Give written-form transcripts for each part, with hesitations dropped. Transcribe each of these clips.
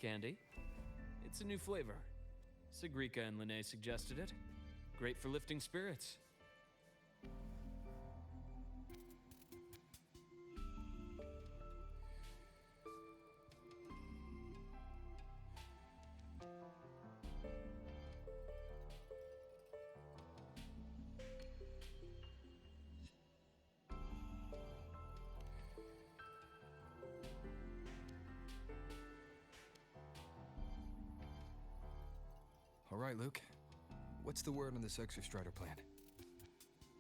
Candy. It's a new flavor. Sigrika and Lene suggested it. Great for lifting spirits. All right, Luke. What's the word on this Exostrider plan?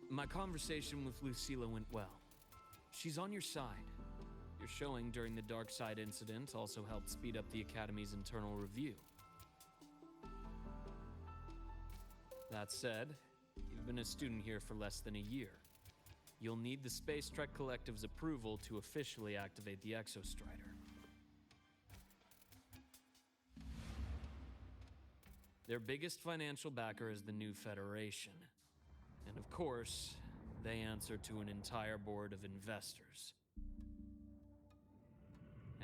My conversation with Lucilla went well. She's on your side. Your showing during the Dark Side incident also helped speed up the Academy's internal review. That said, you've been a student here for less than a year. You'll need the Space Trek Collective's approval to officially activate the Exostrider. Their biggest financial backer is the New Federation. And of course, they answer to an entire board of investors.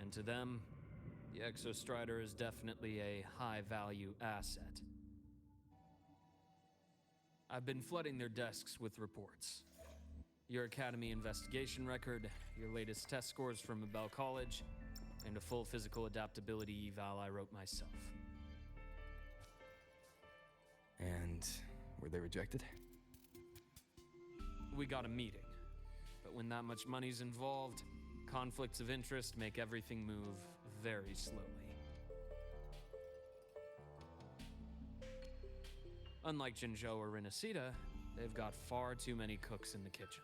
And to them, the Exostrider is definitely a high-value asset. I've been flooding their desks with reports. Your Academy investigation record, your latest test scores from Abel College, and a full physical adaptability eval I wrote myself. And were they rejected? We got a meeting, but when that much money's involved, conflicts of interest make everything move very slowly. Unlike Jinzhou or Rinasita, they've got far too many cooks in the kitchen.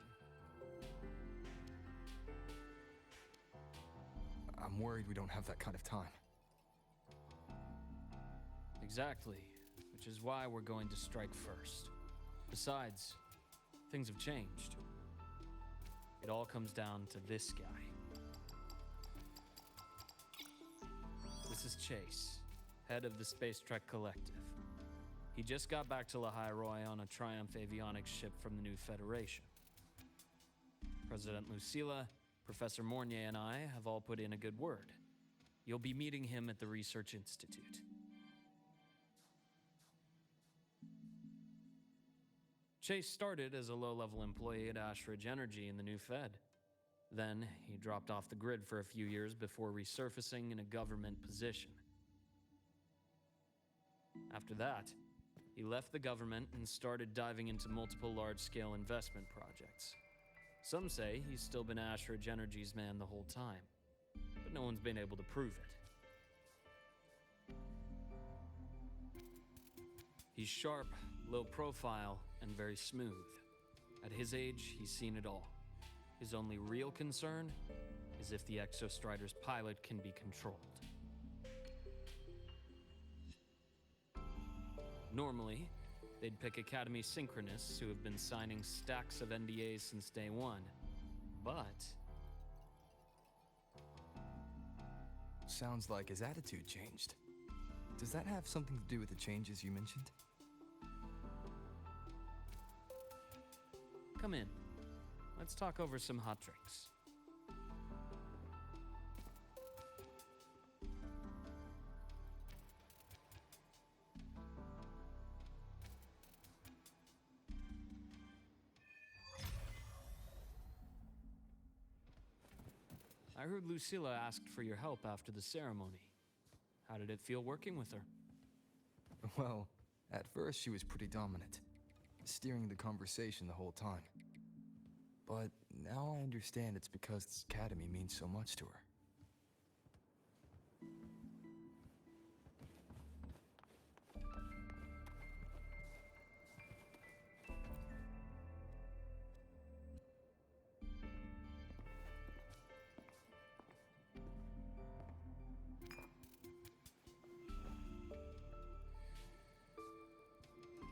I'm worried we don't have that kind of time. Exactly, which is why we're going to strike first. Besides, things have changed. It all comes down to this guy. This is Chase, head of the Space Trek Collective. He just got back to Laha-Roi on a Triumph avionics ship from the New Federation. President Lucilla, Professor Mornier, and I have all put in a good word. You'll be meeting him at the Research Institute. Chase started as a low-level employee at Ashridge Energy in the New Fed. Then, he dropped off the grid for a few years before resurfacing in a government position. After that, he left the government and started diving into multiple large-scale investment projects. Some say he's still been Ashridge Energy's man the whole time, but no one's been able to prove it. He's sharp, low profile, and very smooth. At his age, he's seen it all. His only real concern is if the Exostrider's pilot can be controlled. Normally, they'd pick Academy synchronists who have been signing stacks of NDAs since day one. But Sounds like his attitude changed. Does that have something to do with the changes you mentioned? come in. Let's talk over some hot drinks. I heard Lucilla asked for your help after the ceremony. How did it feel working with her? Well, at first she was pretty dominant, steering the conversation the whole time. But now I understand it's because this academy means so much to her.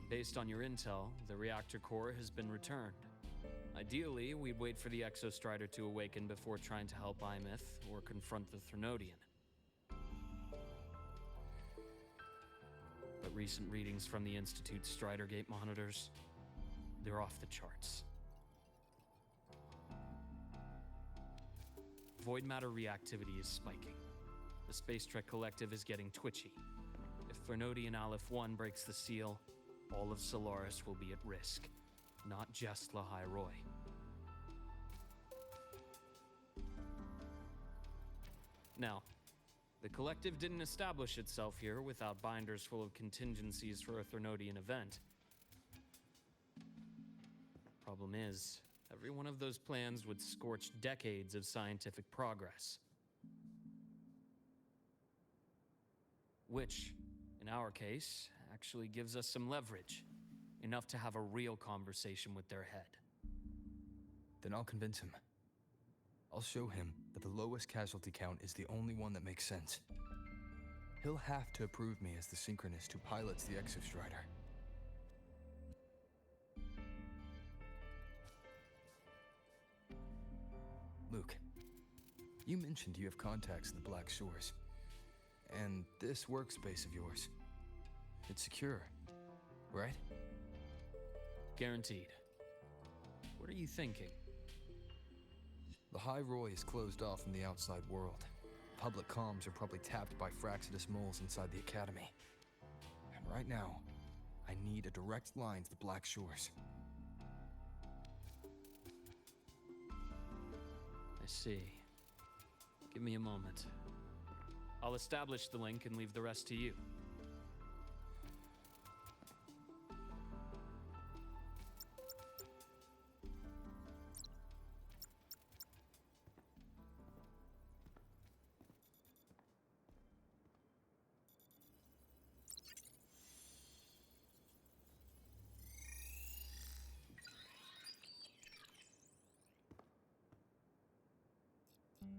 Based on your intel, the reactor core has been returned. Ideally, we'd wait for the Exostrider to awaken before trying to help Imyth or confront the Thermodian. But recent readings from the Institute's Strider Gate monitors, they're off the charts. Void matter reactivity is spiking. The Space Trek Collective is getting twitchy. If Threnodian Aleph 1 breaks the seal, all of Solaris will be at risk. Not just Laha-Roi. Now, the Collective didn't establish itself here without binders full of contingencies for a Threnodian event. Problem is, every one of those plans would scorch decades of scientific progress. Which, in our case, actually gives us some leverage. Enough to have a real conversation with their head. Then I'll convince him. I'll show him that the lowest casualty count is the only one that makes sense. He'll have to approve me as the synchronist who pilots the Exostrider. Luke, you mentioned you have contacts in the Black Shores. And this workspace of yours, it's secure, right? Guaranteed. What are you thinking? Laha-Roi is closed off from the outside world. Public comms are probably tapped by Fraxidus moles inside the Academy. And right now, I need a direct line to the Black Shores. I see. Give me a moment. I'll establish the link and leave the rest to you.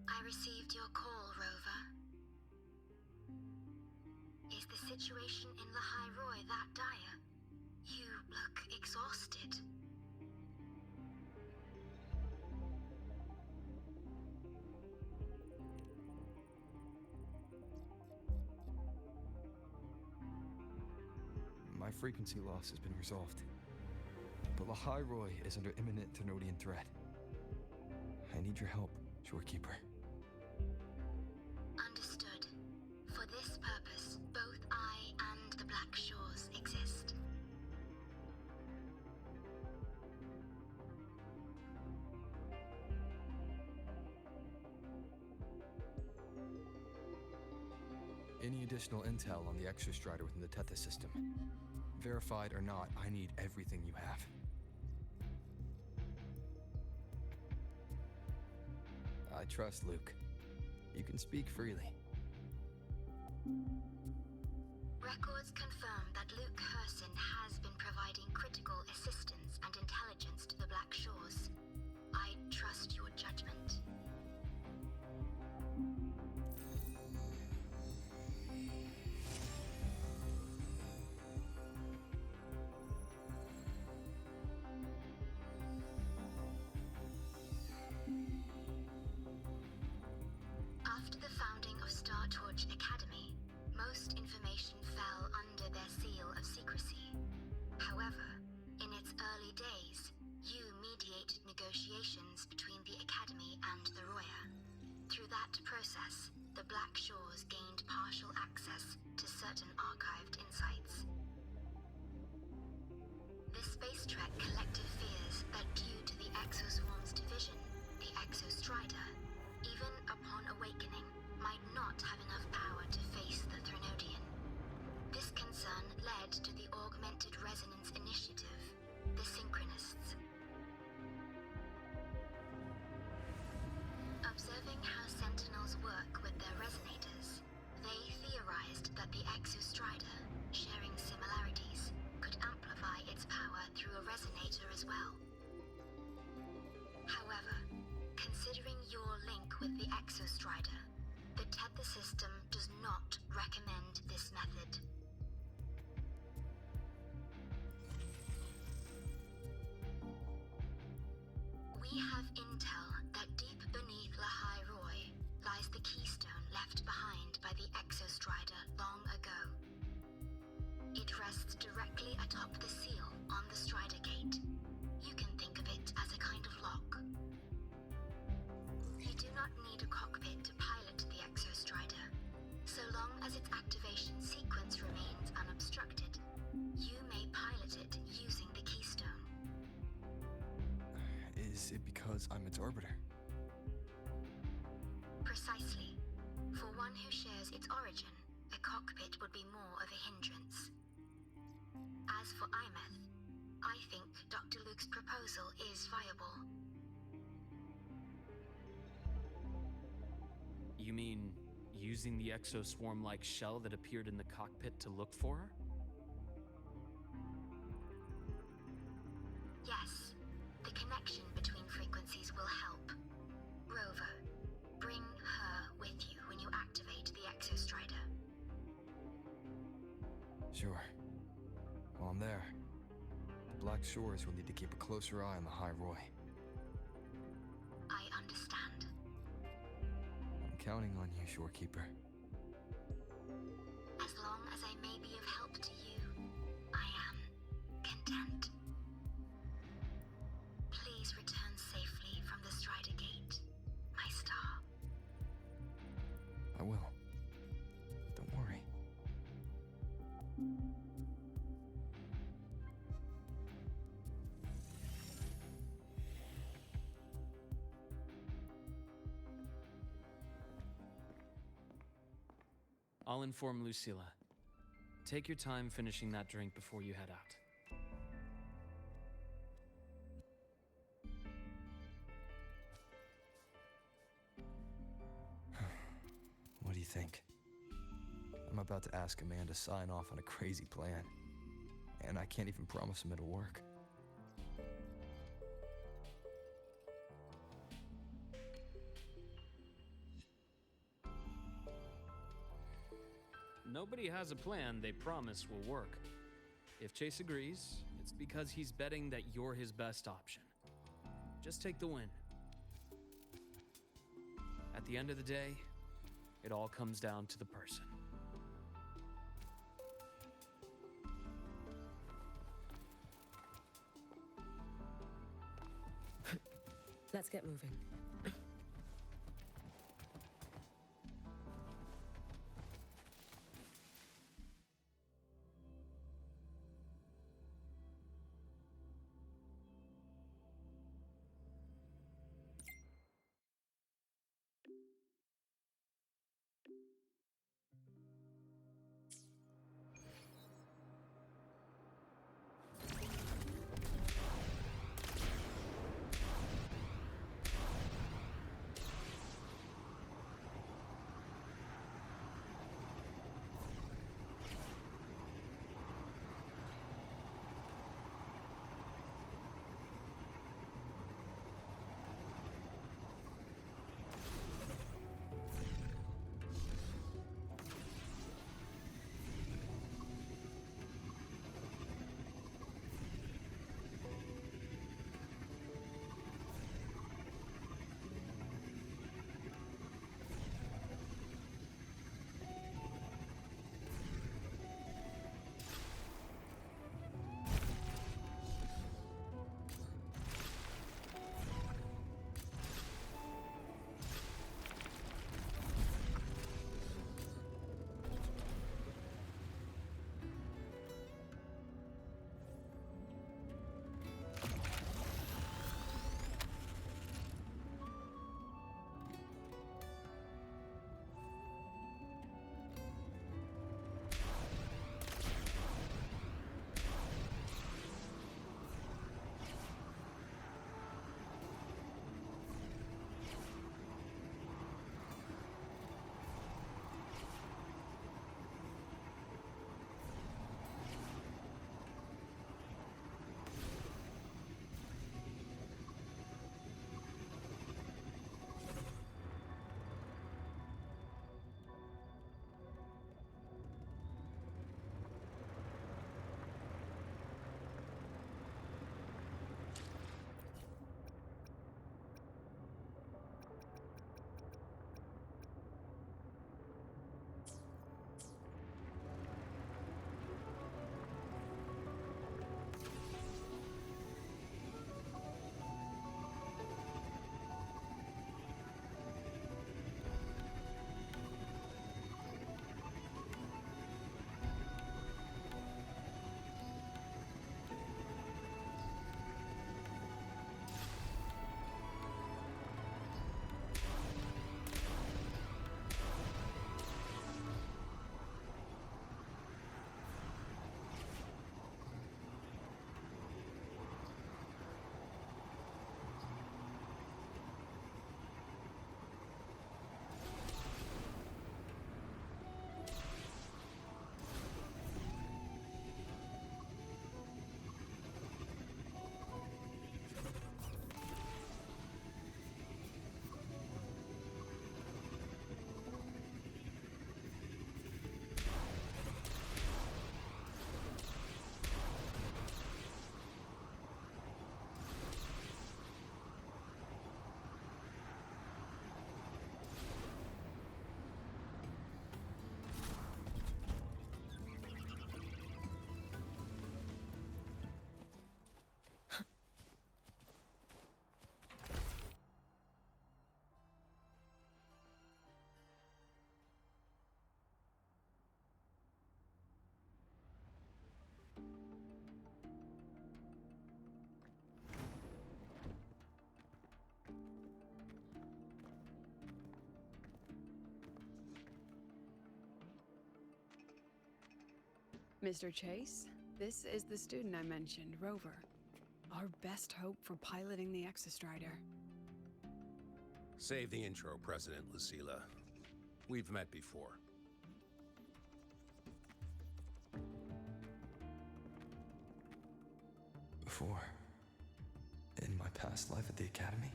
I received your call, Rover. Is the situation in Laha-Roi that dire? You look exhausted. My frequency loss has been resolved. But Laha-Roi is under imminent Threnodian threat. I need your help, Shorekeeper. Understood. For this purpose, both I and the Black Shores exist. Any additional intel on the Exostrider within the Tethys system? Verified or not, I need everything you have. I trust Luke. You can speak freely. Records confirm that Luke Herson has been providing critical assistance and intelligence to the Black Shores. I trust your judgment. After the founding of Startorch Academy, most information fell under their seal of secrecy. However, in its early days, you mediated negotiations between the Academy and the Roya. Through that process, the Black Shores gained partial access to certain archived insights. The Space Trek Collective fears that due to the Exoswarm's division, the Exostrider, even upon awakening, might not have enough power to face the Threnodian. This concern led to the Augmented Resonance Initiative, the Synchronists. Observing how Sentinels work with their resonators, they theorized that the Exostrider, sharing similarities, could amplify its power through a resonator as well. However, considering your link with the Exostrider, the Tether system does not recommend this method. We have intel that deep beneath Laha-Roi lies the keystone left behind by the Exostrider long ago. It rests directly atop the seal on the Strider Gate. You can think of it as a kind of lock. You do not need a cockpit to pilot the Exostrider. is it because I'm its arbiter? Precisely. For one who shares its origin, a cockpit would be more of a hindrance. As for Imeth, I think Dr. Luke's proposal is viable. You mean using the exoswarm-like shell that appeared in the cockpit to look for her? Yes, the connection between frequencies will help. Rover, bring her with you when you activate the Exostrider. Sure. While I'm there, the Black Shores will need to keep a closer eye on the Laha-Roi. I understand. I'm counting on you, Shorekeeper. As long as I may be of help to you, I am content. Please return safely from the Strider Gate, my star. I will. Don't worry. I'll inform Lucilla. Take your time finishing that drink before you head out. What do you think? I'm about to ask a man to sign off on a crazy plan, and I can't even promise him it'll work. Nobody has a plan they promise will work. If Chase agrees, it's because he's betting that you're his best option. Just take the win. At the end of the day, it all comes down to the person. Let's get moving. Mr. Chase, this is the student I mentioned, Rover. Our best hope for piloting the Exostrider. Save the intro, President Lucilla. We've met before. Before? In my past life at the Academy?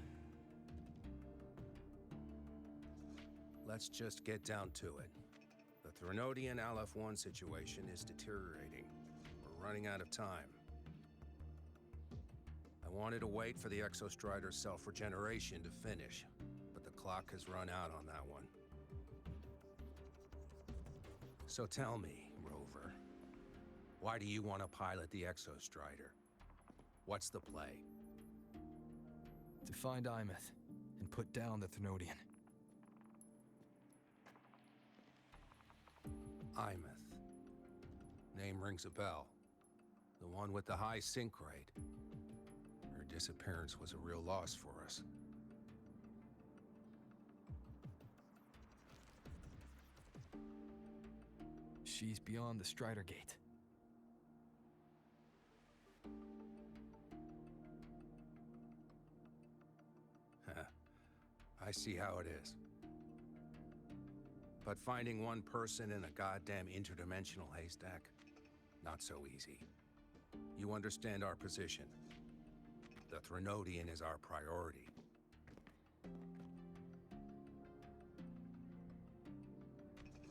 Let's just get down to it. The Threnodian Aleph-1 situation is deteriorating. We're running out of time. I wanted to wait for the Exostrider's self-regeneration to finish, but the clock has run out on that one. So tell me, Rover, why do you want to pilot the Exostrider? What's the play? To find Imeth and put down the Threnodian. Imeth. Name rings a bell. The one with the high sync rate. Her disappearance was a real loss for us. She's beyond the Strider Gate. I see how it is. But finding one person in a goddamn interdimensional haystack, not so easy. You understand our position. The Threnodian is our priority.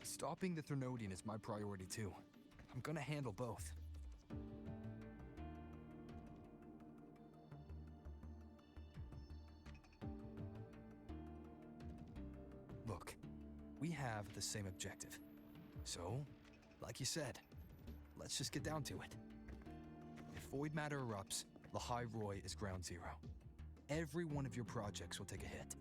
Stopping the Threnodian is my priority too. I'm gonna handle both. Look, we have the same objective. So, like you said, let's just get down to it. If void matter erupts, Laha-Roi is ground zero. Every one of your projects will take a hit.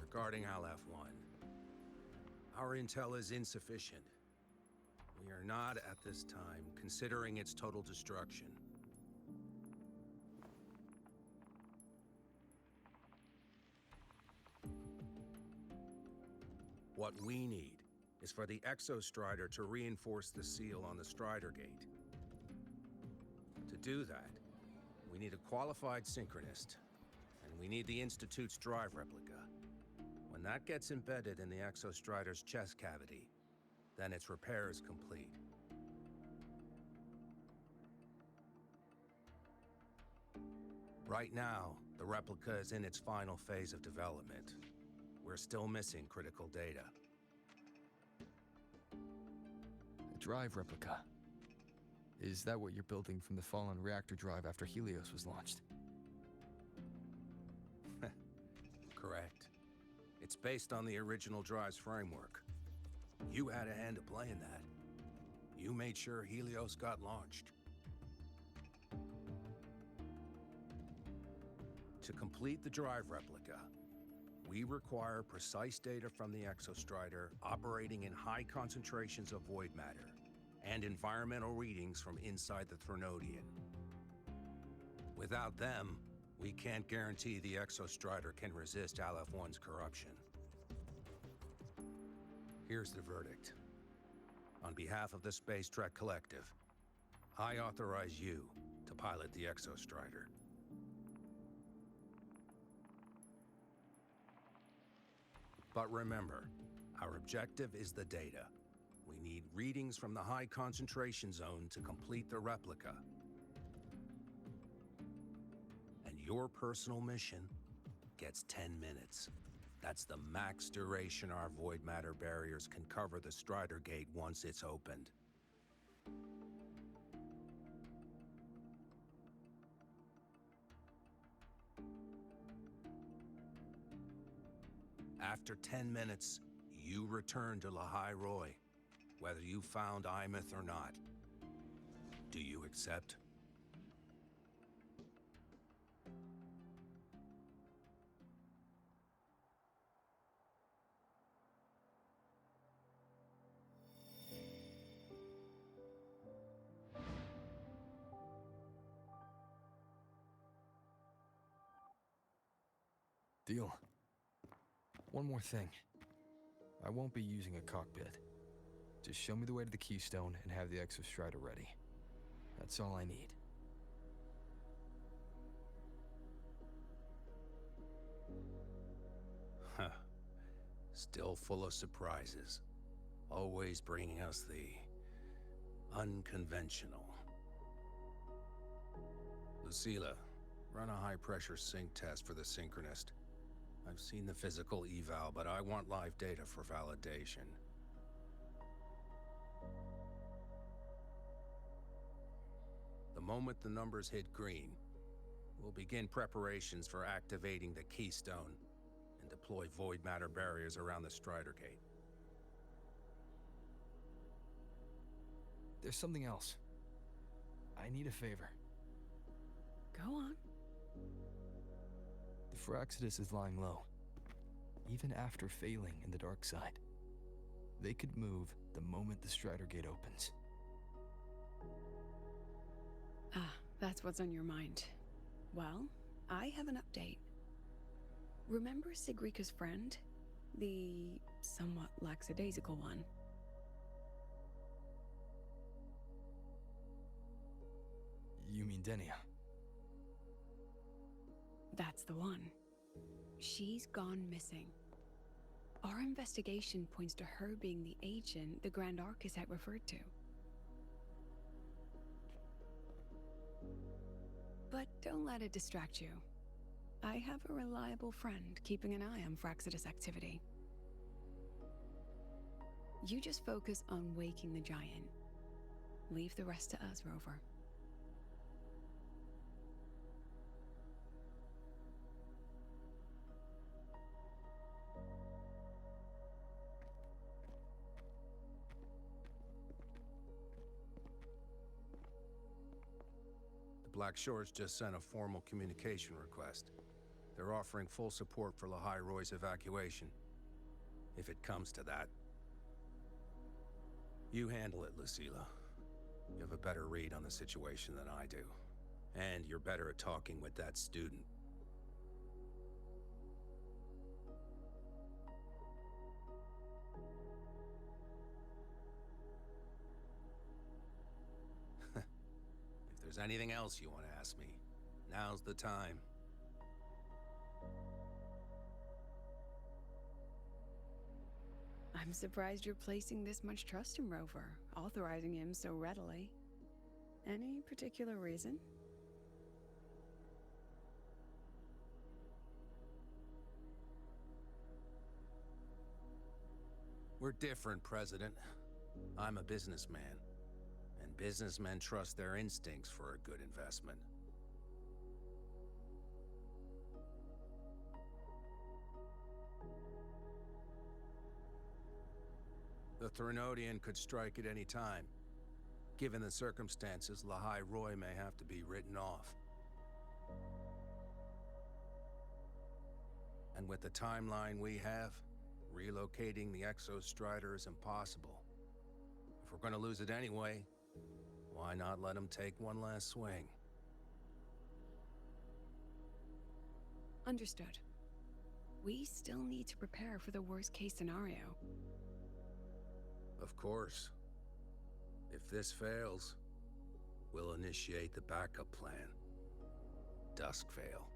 Regarding Aleph-1, our intel is insufficient. We are not, at this time, considering its total destruction. What we need is for the Exostrider to reinforce the seal on the Strider Gate. To do that, we need a qualified synchronist, and we need the Institute's drive replica. When that gets embedded in the Exostrider's chest cavity, then its repair is complete. Right now, the replica is in its final phase of development. We're still missing critical data. A drive replica. Is that what you're building from the fallen reactor drive after Helios was launched? Correct. It's based on the original drive's framework. You had a hand to play in that. You made sure Helios got launched. To complete the drive replica, we require precise data from the Exostrider operating in high concentrations of void matter and environmental readings from inside the Threnodian. Without them, we can't guarantee the Exostrider can resist Aleph-1's corruption. Here's the verdict. On behalf of the Space Trek Collective, I authorize you to pilot the Exostrider. But remember, our objective is the data. We need readings from the high concentration zone to complete the replica. And your personal mission gets 10 minutes. That's the max duration our void matter barriers can cover the Strider Gate once it's opened. After 10 minutes, you return to Laha-Roi, whether you found Imeth or not. Do you accept? Deal. One more thing. I won't be using a cockpit. Just show me the way to the Keystone and have the Exostrider ready. That's all I need. Huh. Still full of surprises. Always bringing us the unconventional. Lucilla, run a high-pressure sync test for the Synchronist. I've seen the physical eval, but I want live data for validation. The moment the numbers hit green, we'll begin preparations for activating the Keystone and deploy void matter barriers around the Strider Gate. There's something else. I need a favor. Go on. The Firaxidus is lying low. Even after failing in the dark side, they could move the moment the Strider Gate opens. Ah, that's what's on your mind. Well, I have an update. Remember Sigrika's friend? The somewhat lackadaisical one? You mean Denia? That's the one. She's gone missing. Our investigation points to her being the agent the Grand Architect referred to. But don't let it distract you. I have a reliable friend keeping an eye on Firaxidus activity. You just focus on waking the giant. Leave the rest to us, Rover. Black Shores just sent a formal communication request. They're offering full support for Laha-Roi's evacuation, if it comes to that. You handle it, Lucilla. You have a better read on the situation than I do. And you're better at talking with that student. If there's anything else you want to ask me, now's the time. I'm surprised you're placing this much trust in Rover, authorizing him so readily. Any particular reason? We're different, President. I'm a businessman, and businessmen trust their instincts for a good investment. The Threnodian could strike at any time. Given the circumstances, Laha-Roi may have to be written off. And with the timeline we have, relocating the Exostrider is impossible. If we're gonna lose it anyway, why not let him take one last swing? Understood. We still need to prepare for the worst-case scenario. Of course. If this fails, we'll initiate the backup plan. Duskvale.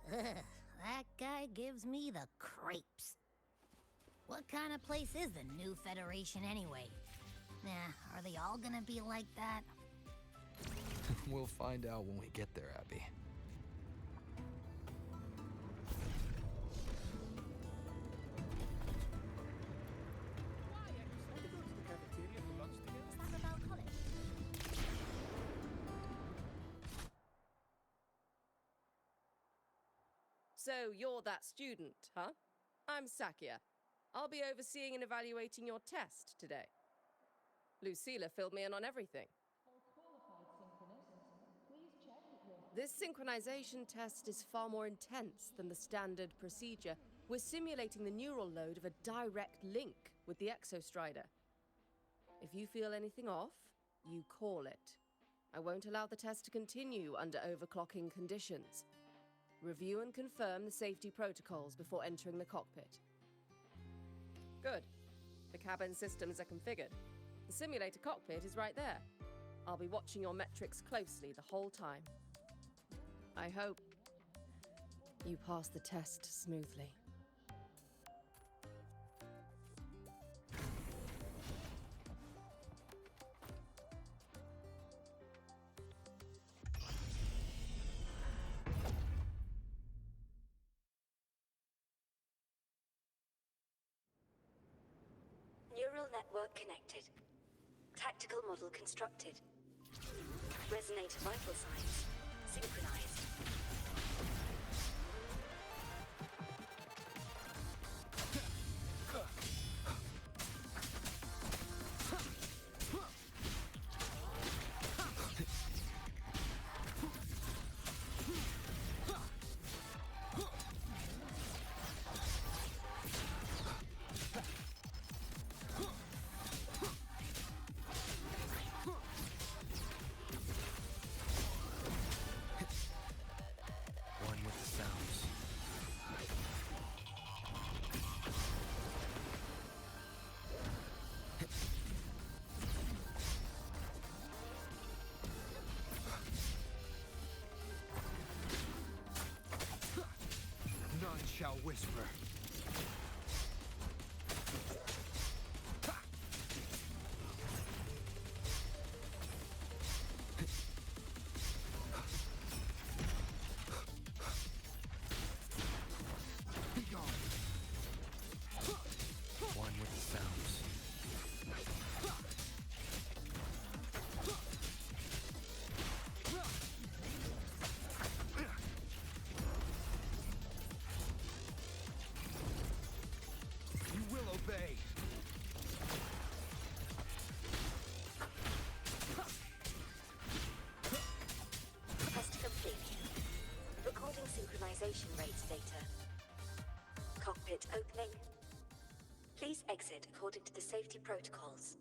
That guy gives me the crepes. What kind of place is the new Federation anyway? Are they all gonna be like that? We'll find out when we get there, Abby. Is that about college? So you're that student, huh? I'm Sakia. I'll be overseeing and evaluating your test today. Lucilla filled me in on everything. This synchronization test is far more intense than the standard procedure. We're simulating the neural load of a direct link with the Exostrider. If you feel anything off, you call it. I won't allow the test to continue under overclocking conditions. Review and confirm the safety protocols before entering the cockpit. Good. The cabin systems are configured. The simulator cockpit is right there. I'll be watching your metrics closely the whole time. I hope you pass the test smoothly. Neural network connected. Tactical model constructed. Resonator vital signs synchronized. One with the sounds. None shall whisper. Be gone. One with the sounds. You will obey. Test complete. Recording synchronization rates data. Cockpit opening. Please exit according to the safety protocols.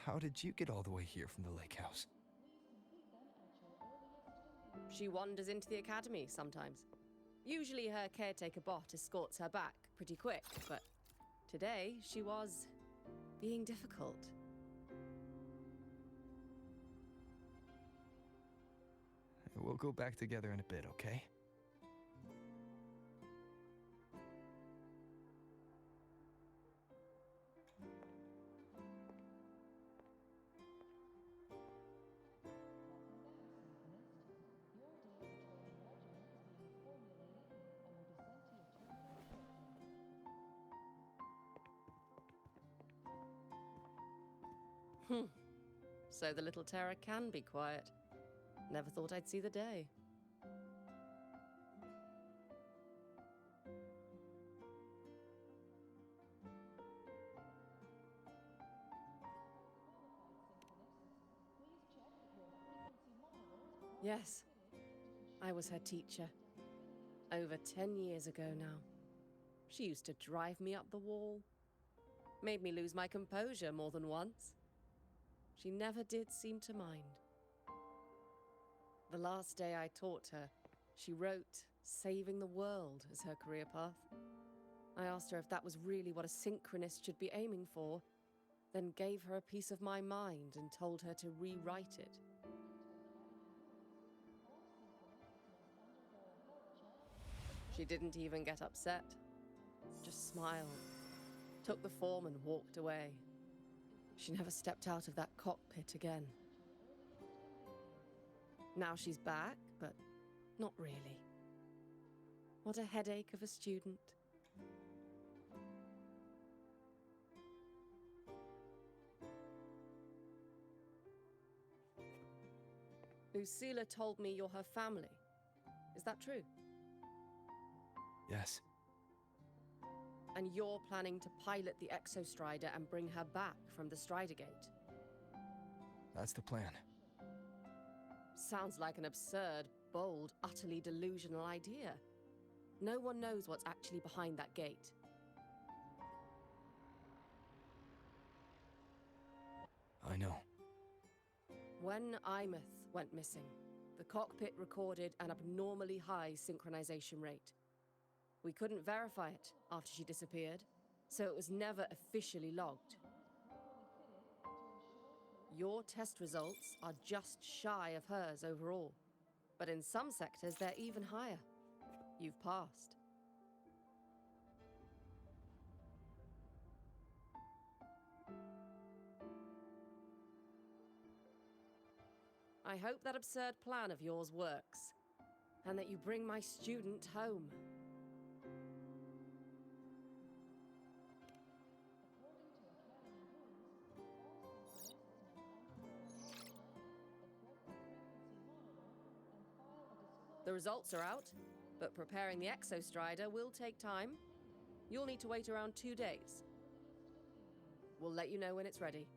How did you get all the way here from the lake house? She wanders into the academy sometimes. Usually her caretaker bot escorts her back pretty quick, but today she was being difficult. We'll go back together in a bit, okay? So the little terror can be quiet. Never thought I'd see the day. Yes, I was her teacher. Over 10 years ago now. She used to drive me up the wall. Made me lose my composure more than once. She never did seem to mind. The last day I taught her, she wrote saving the world as her career path. I asked her if that was really what a synchronist should be aiming for, then gave her a piece of my mind and told her to rewrite it. She didn't even get upset, just smiled, took the form and walked away. She never stepped out of that cockpit again. Now she's back, but not really. What a headache of a student. Lucilla told me you're her family. Is that true? Yes. And you're planning to pilot the Exostrider and bring her back from the Strider Gate? That's the plan. Sounds like an absurd, bold, utterly delusional idea. No one knows what's actually behind that gate. I know. When Imeth went missing, the cockpit recorded an abnormally high synchronization rate. We couldn't verify it after she disappeared, so it was never officially logged. Your test results are just shy of hers overall, but in some sectors they're even higher. You've passed. I hope that absurd plan of yours works, and that you bring my student home. The results are out, but preparing the Exostrider will take time. You'll need to wait around 2 days. We'll let you know when it's ready.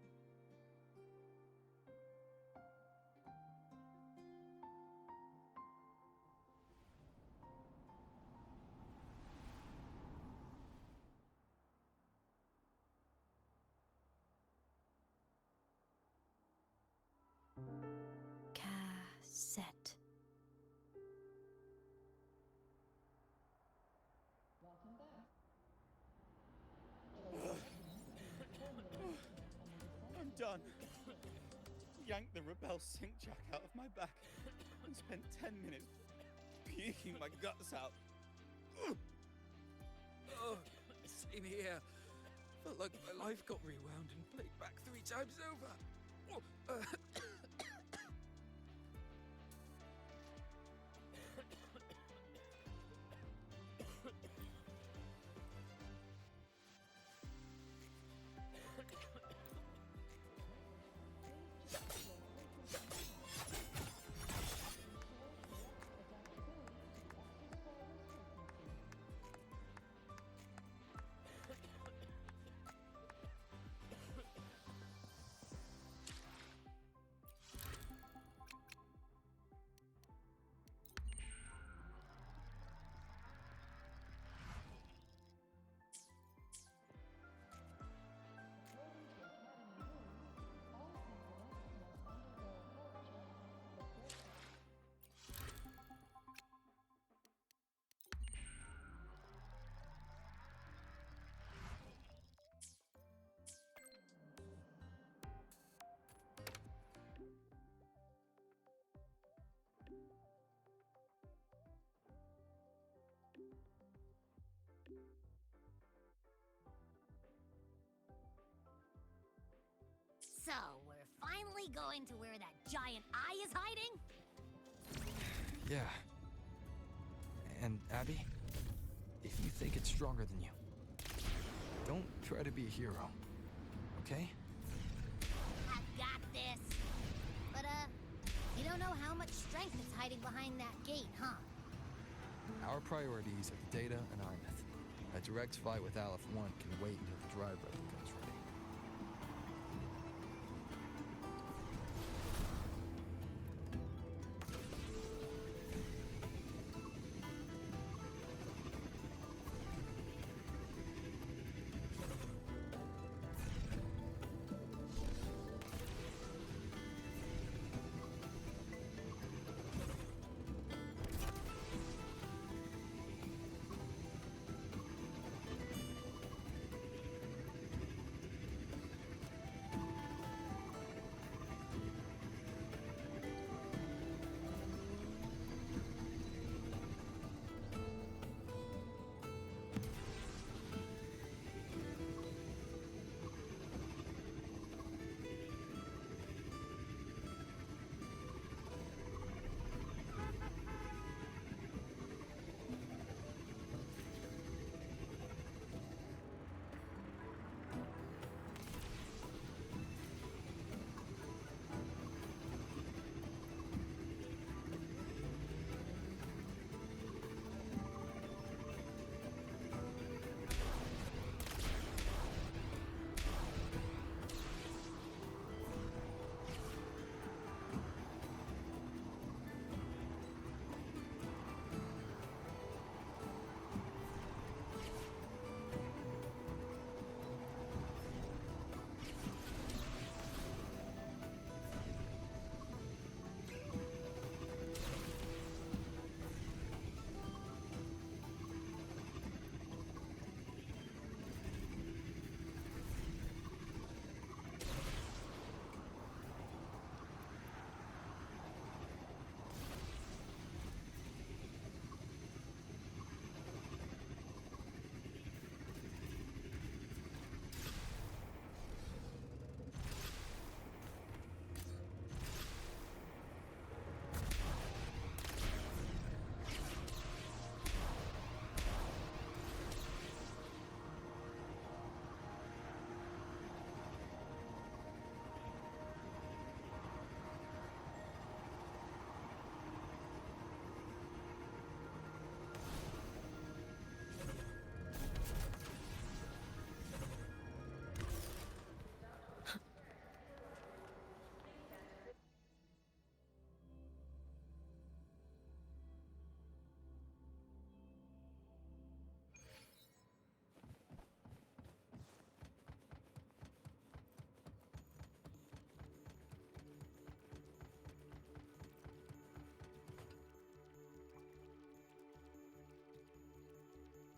Cassette. I'm done. Yanked the Rebel sync jack out of my back and spent 10 minutes puking my guts out. Oh, same here. Felt like my life got rewound and played back 3 times over. So, we're finally going to where that giant eye is hiding? Yeah. And Abby, if you think it's stronger than you, don't try to be a hero, okay? I got this. But, you don't know how much strength is hiding behind that gate, huh? Our priorities are the Data and Imeth. A direct fight with Aleph 1 can wait until the drive replicant's ready.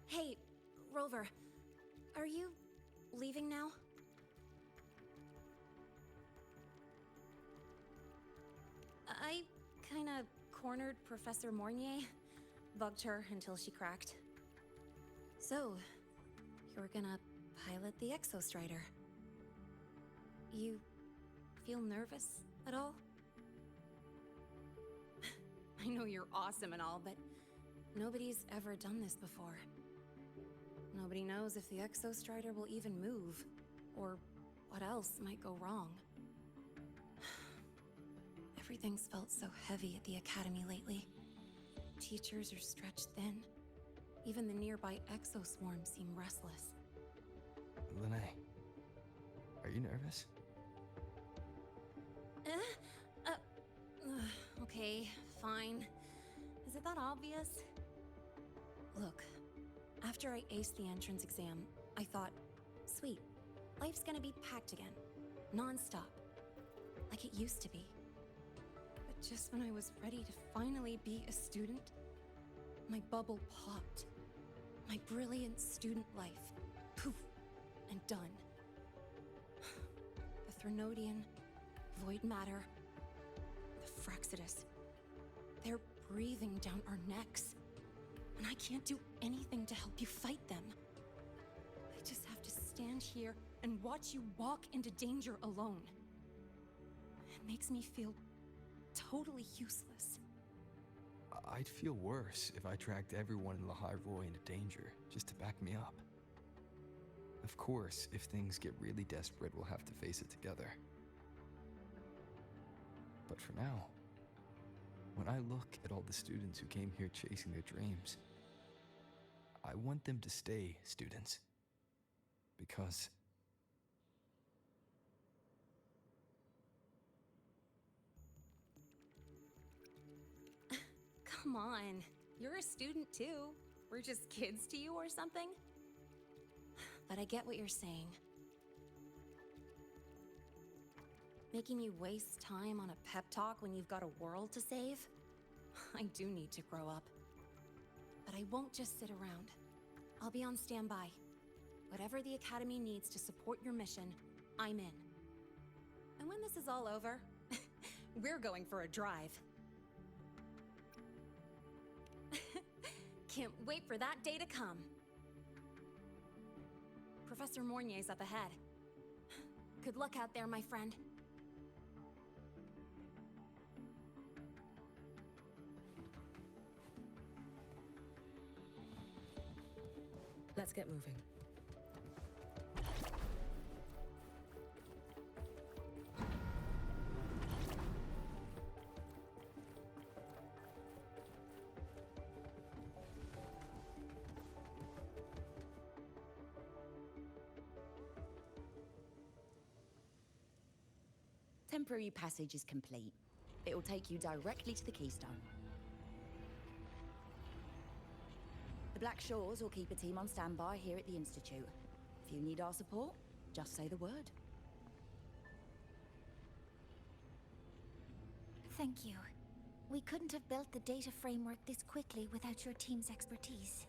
Hey, Rover. Are you leaving now? I kinda cornered Professor Mornier. Bugged her until she cracked. So, you're gonna pilot the Exostrider. You feel nervous at all? I know you're awesome and all, but nobody's ever done this before. Nobody knows if the Exostrider will even move, or what else might go wrong. Everything's felt so heavy at the Academy lately. Teachers are stretched thin. Even the nearby exoswarms seem restless. Lene, are you nervous? Okay, fine. Is it that obvious? Look, after I aced the entrance exam, I thought, sweet, life's gonna be packed again. Non-stop. Like it used to be. But just when I was ready to finally be a student, my bubble popped. My brilliant student life, poof, and done. The Threnodian, void matter, the Fraxidus. They're breathing down our necks. And I can't do anything to help you fight them. I just have to stand here and watch you walk into danger alone. It makes me feel totally useless. I'd feel worse if I tracked everyone in Laha-Roi into danger just to back me up. Of course, if things get really desperate, we'll have to face it together. But for now, when I look at all the students who came here chasing their dreams, I want them to stay students. Because Come on, you're a student too. We're just kids to you or something? But I get what you're saying. Making you waste time on a pep talk when you've got a world to save? I do need to grow up. But I won't just sit around. I'll be on standby. Whatever the Academy needs to support your mission, I'm in. And when this is all over, we're going for a drive. Can't wait for that day to come. Professor Mornier's up ahead. Good luck out there, my friend. Let's get moving. Temporary passage is complete. It'll take you directly to the Keystone. The Black Shores will keep a team on standby here at the Institute. If you need our support, just say the word. Thank you. We couldn't have built the data framework this quickly without your team's expertise.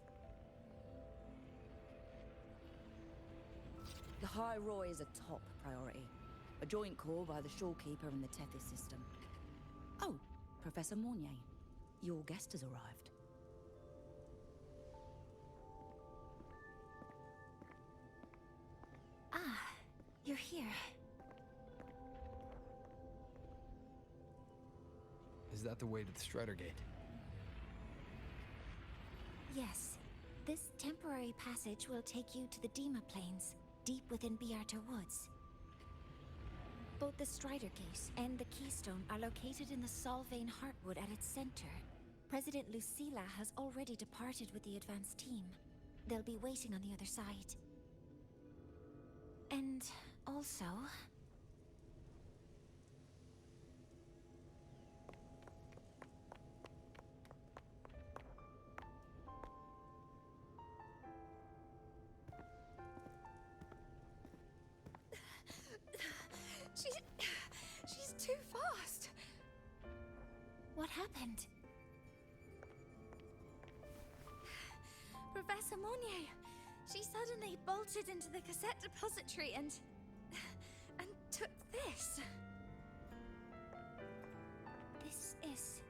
Laha-Roi is a top priority. A joint call by the Shorekeeper and the Tethys system. Oh, Professor Mornier. Your guest has arrived. Ah, you're here. is that the way to the Strider Gate? Yes. This temporary passage will take you to the Dima Plains, deep within Biarta Woods. Both the Strider Gate and the Keystone are located in the Solvane Heartwood at its center. President Lucilla has already departed with the advance team. They'll be waiting on the other side. And also... She's too fast. What happened? Professor Professor Monnier! She suddenly bolted into the cassette depository and took this. This is...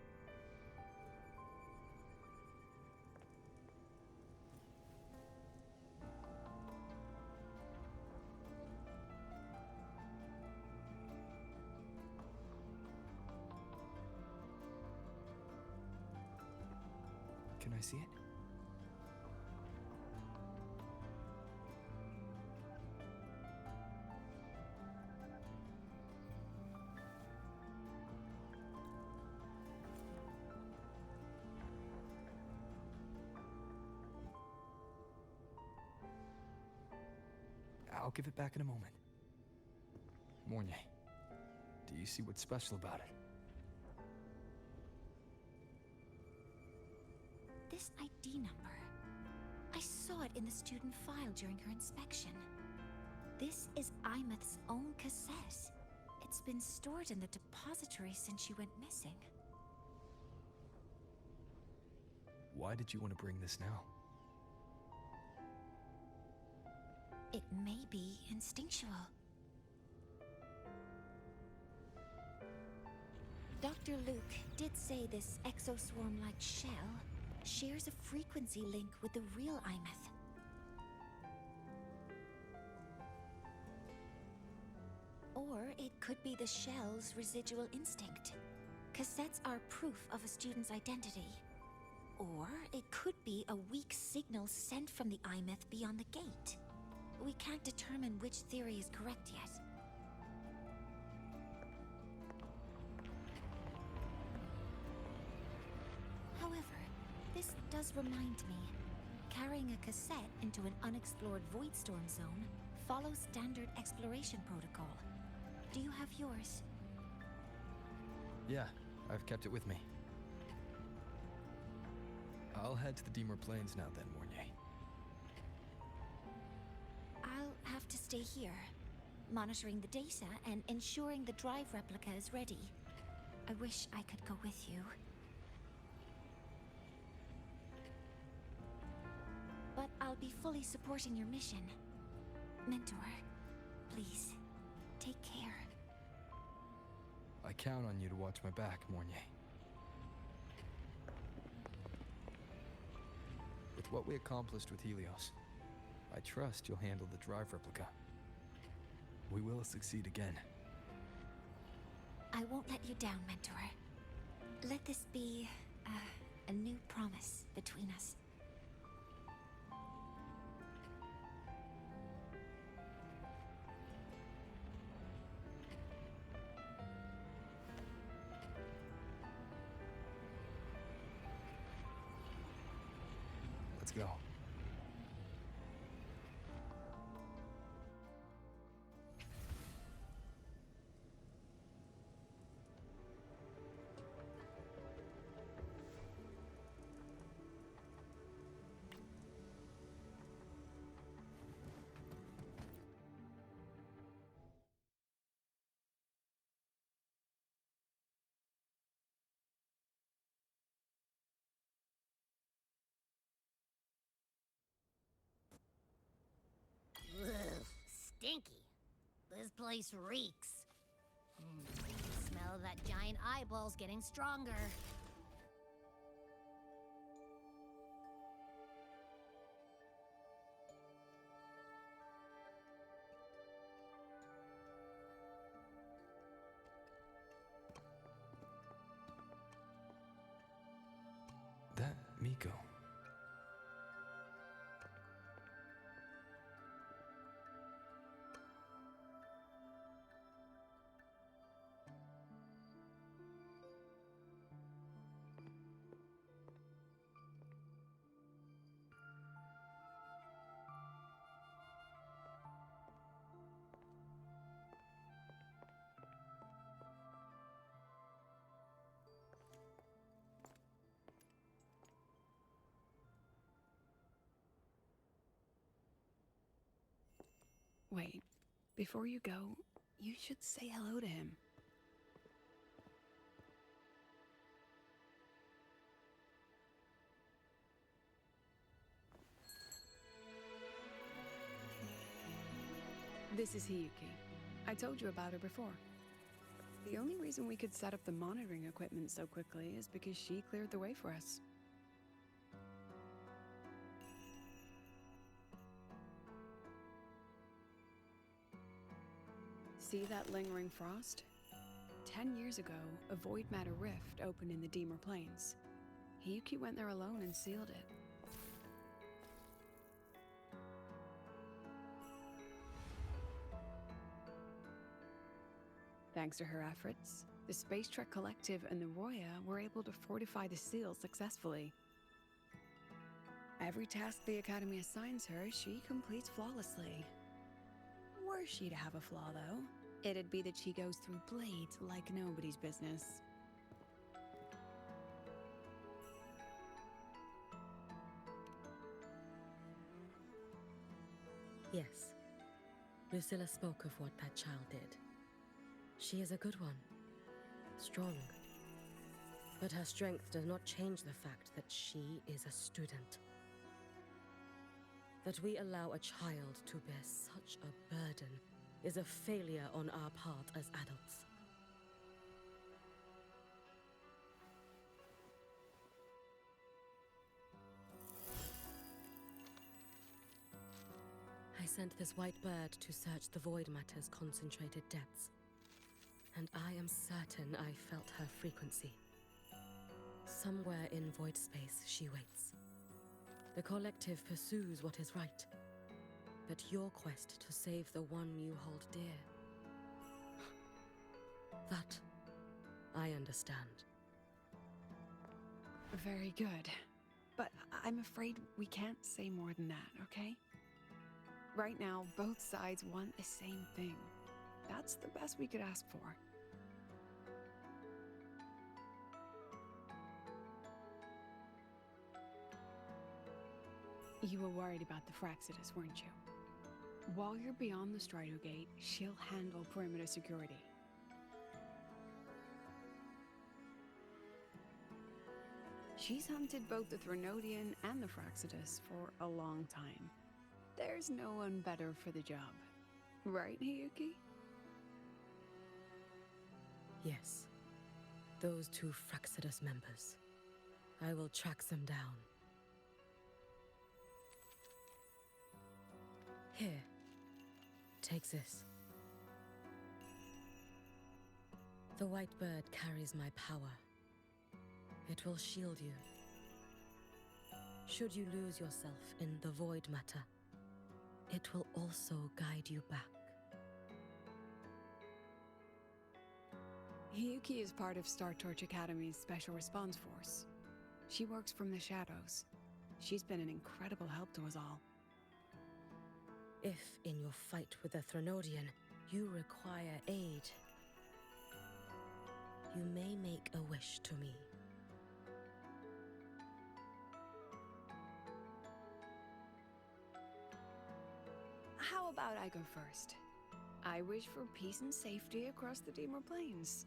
Can I see it? I'll give it back in a moment. Mornier, do you see what's special about it? This ID number. I saw it in the student file during her inspection. This is Imeth's own cassette. It's been stored in the depository since she went missing. Why did you want to bring this now? It may be instinctual. Dr. Luke did say this exoswarm-like shell shares a frequency link with the real Imeth. Or it could be the shell's residual instinct. Cassettes are proof of a student's identity. Or it could be a weak signal sent from the Imeth beyond the gate. We can't determine which theory is correct yet. However, this does remind me. Carrying a cassette into an unexplored void storm zone follows standard exploration protocol. Do you have yours? Yeah, I've kept it with me. I'll head to the Deemer Plains now then, Mornier. I'll have to stay here, monitoring the data and ensuring the drive replica is ready. I wish I could go with you. But I'll be fully supporting your mission. Mentor, please, take care. I count on you to watch my back, Mornier. With what we accomplished with Helios, I trust you'll handle the drive replica. We will succeed again. I won't let you down, Mentor. Let this be a new promise between us. Let's go. Ugh, stinky. This place reeks. The smell of that giant eyeball's getting stronger. That Miko. Wait, before you go, you should say hello to him. This is Hiyuki. I told you about her before. The only reason we could set up the monitoring equipment so quickly is because she cleared the way for us. See that lingering frost? 10 years ago, a void matter rift opened in the Deemer Plains. Hiyuki went there alone and sealed it. Thanks to her efforts, the Space Trek Collective and the Roya were able to fortify the seal successfully. Every task the Academy assigns her, she completes flawlessly. Were she to have a flaw, though, it'd be that she goes through blades like nobody's business. Yes. Lucilla spoke of what that child did. She is a good one. Strong. But her strength does not change the fact that she is a student. That we allow a child to bear such a burden is a failure on our part as adults. I sent this white bird to search the Void Matter's concentrated depths, and I am certain I felt her frequency. Somewhere in void space she waits. The Collective pursues what is right, but your quest to save the one you hold dear, that I understand. Very good. But I'm afraid we can't say more than that, okay? Right now, both sides want the same thing. That's the best we could ask for. You were worried about the Fraxidus, weren't you? While you're beyond the Strider Gate, she'll handle perimeter security. She's hunted both the Threnodian and the Fraxidus for a long time. There's no one better for the job. Right, Hiyuki? Yes. Those two Fraxidus members. I will track them down. Here. Take this. The white bird carries my power. It will shield you. Should you lose yourself in the void matter, it will also guide you back. Hiyuki is part of Star Torch Academy's Special Response Force. She works from the shadows. She's been an incredible help to us all. If, in your fight with the Threnodian, you require aid, you may make a wish to me. How about I go first? I wish for peace and safety across the Deemer Plains.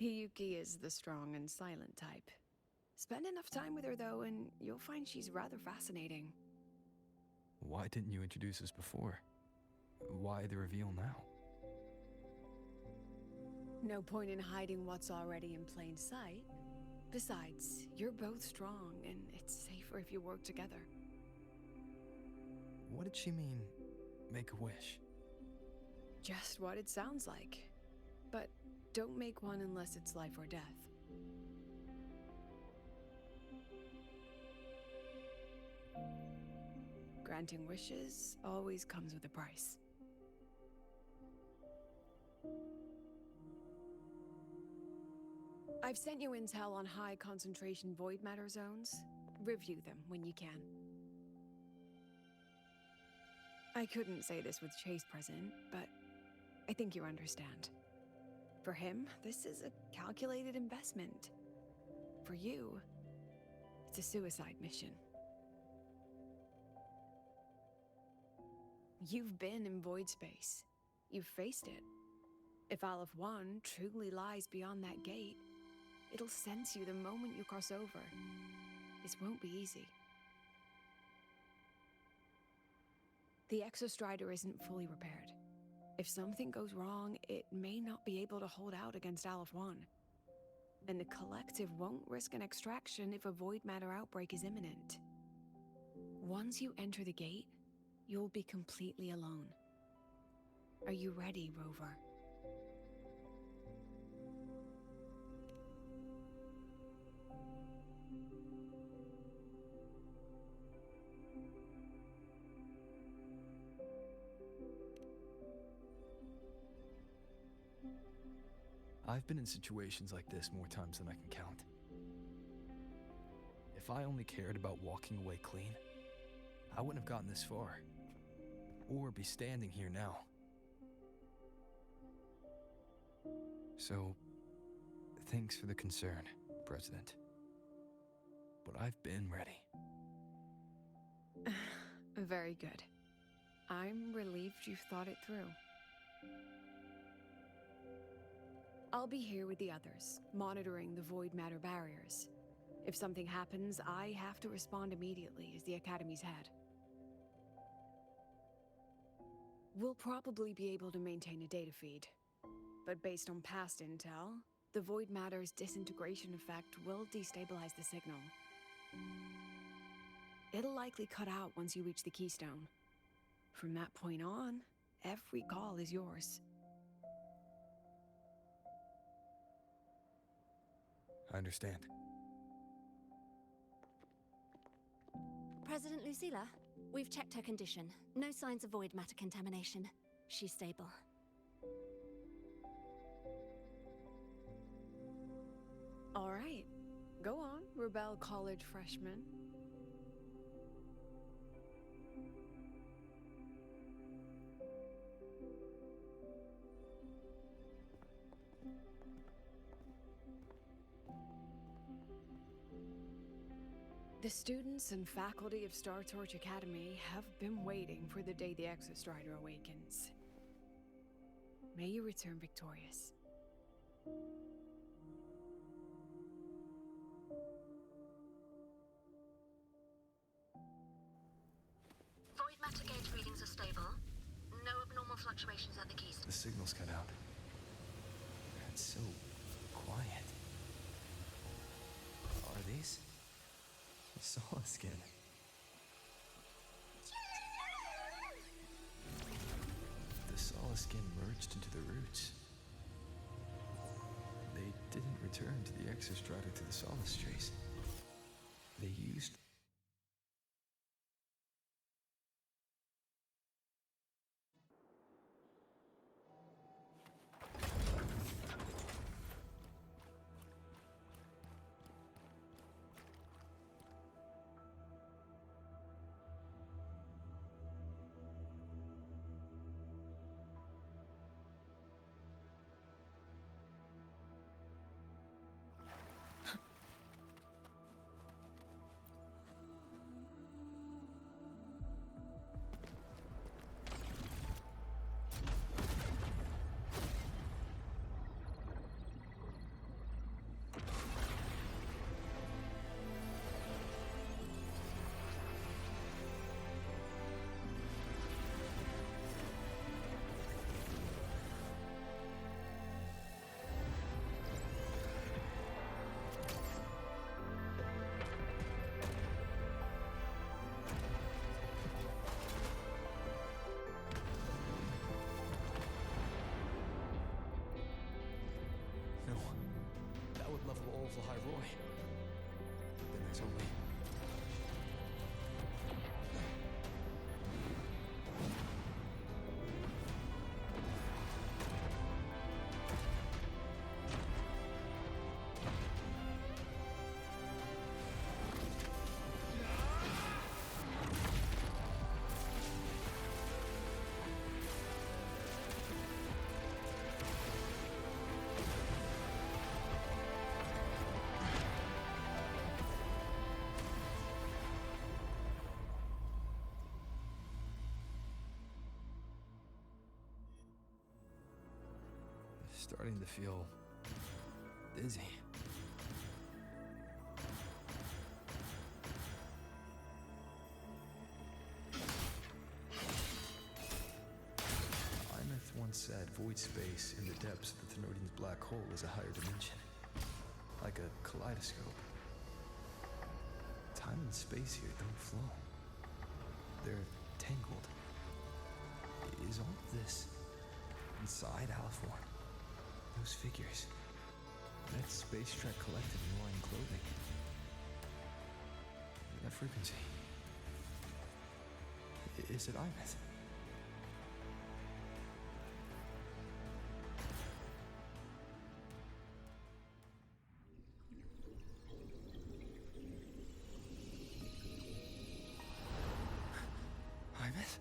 Hiyuki is the strong and silent type. Spend enough time with her, though, and you'll find she's rather fascinating. Why didn't you introduce us before? Why the reveal now? No point in hiding what's already in plain sight. Besides, you're both strong, and it's safer if you work together. What did she mean, make a wish? Just what it sounds like. But don't make one unless it's life or death. Granting wishes always comes with a price. I've sent you intel on high concentration void matter zones. Review them when you can. I couldn't say this with Chase present, but I think you understand. For him, this is a calculated investment. For you, it's a suicide mission. You've been in void space. You've faced it. If Aleph 1 truly lies beyond that gate, it'll sense you the moment you cross over. This won't be easy. The Exostrider isn't fully repaired. If something goes wrong, it may not be able to hold out against Aleph 1. And the Collective won't risk an extraction if a void matter outbreak is imminent. Once you enter the gate, you'll be completely alone. Are you ready, Rover? I've been in situations like this more times than I can count. If I only cared about walking away clean, I wouldn't have gotten this far. Or be standing here now. So, thanks for the concern, President. But I've been ready. Very good. I'm relieved you've thought it through. I'll be here with the others, monitoring the void matter barriers. If something happens, I have to respond immediately as the Academy's head. We'll probably be able to maintain a data feed, but based on past intel, the void matter's disintegration effect will destabilize the signal. It'll likely cut out once you reach the keystone. From that point on, every call is yours. I understand. President Lucilla, we've checked her condition. No signs of void matter contamination. She's stable. All right. Go on, Rebel College freshman. The students and faculty of Star Torch Academy have been waiting for the day the Exostrider awakens. May you return victorious. Void matter gauge readings are stable. No abnormal fluctuations at the keystone. The signal's cut out. It's so quiet. Are these? Solid skin. The solid skin merged into the roots. They didn't return to the Exostrider to the Solace Trace. They used level all of Laha-Roi. Then there's only... starting to feel dizzy. Imeth once said void space in the depths of the Thenodian's black hole is a higher dimension, like a kaleidoscope. Time and space here don't flow. They're tangled. Is all of this inside Aliforn? Those figures. That Space Trek Collective in Royan clothing. That frequency. Is it Imeth? Imeth?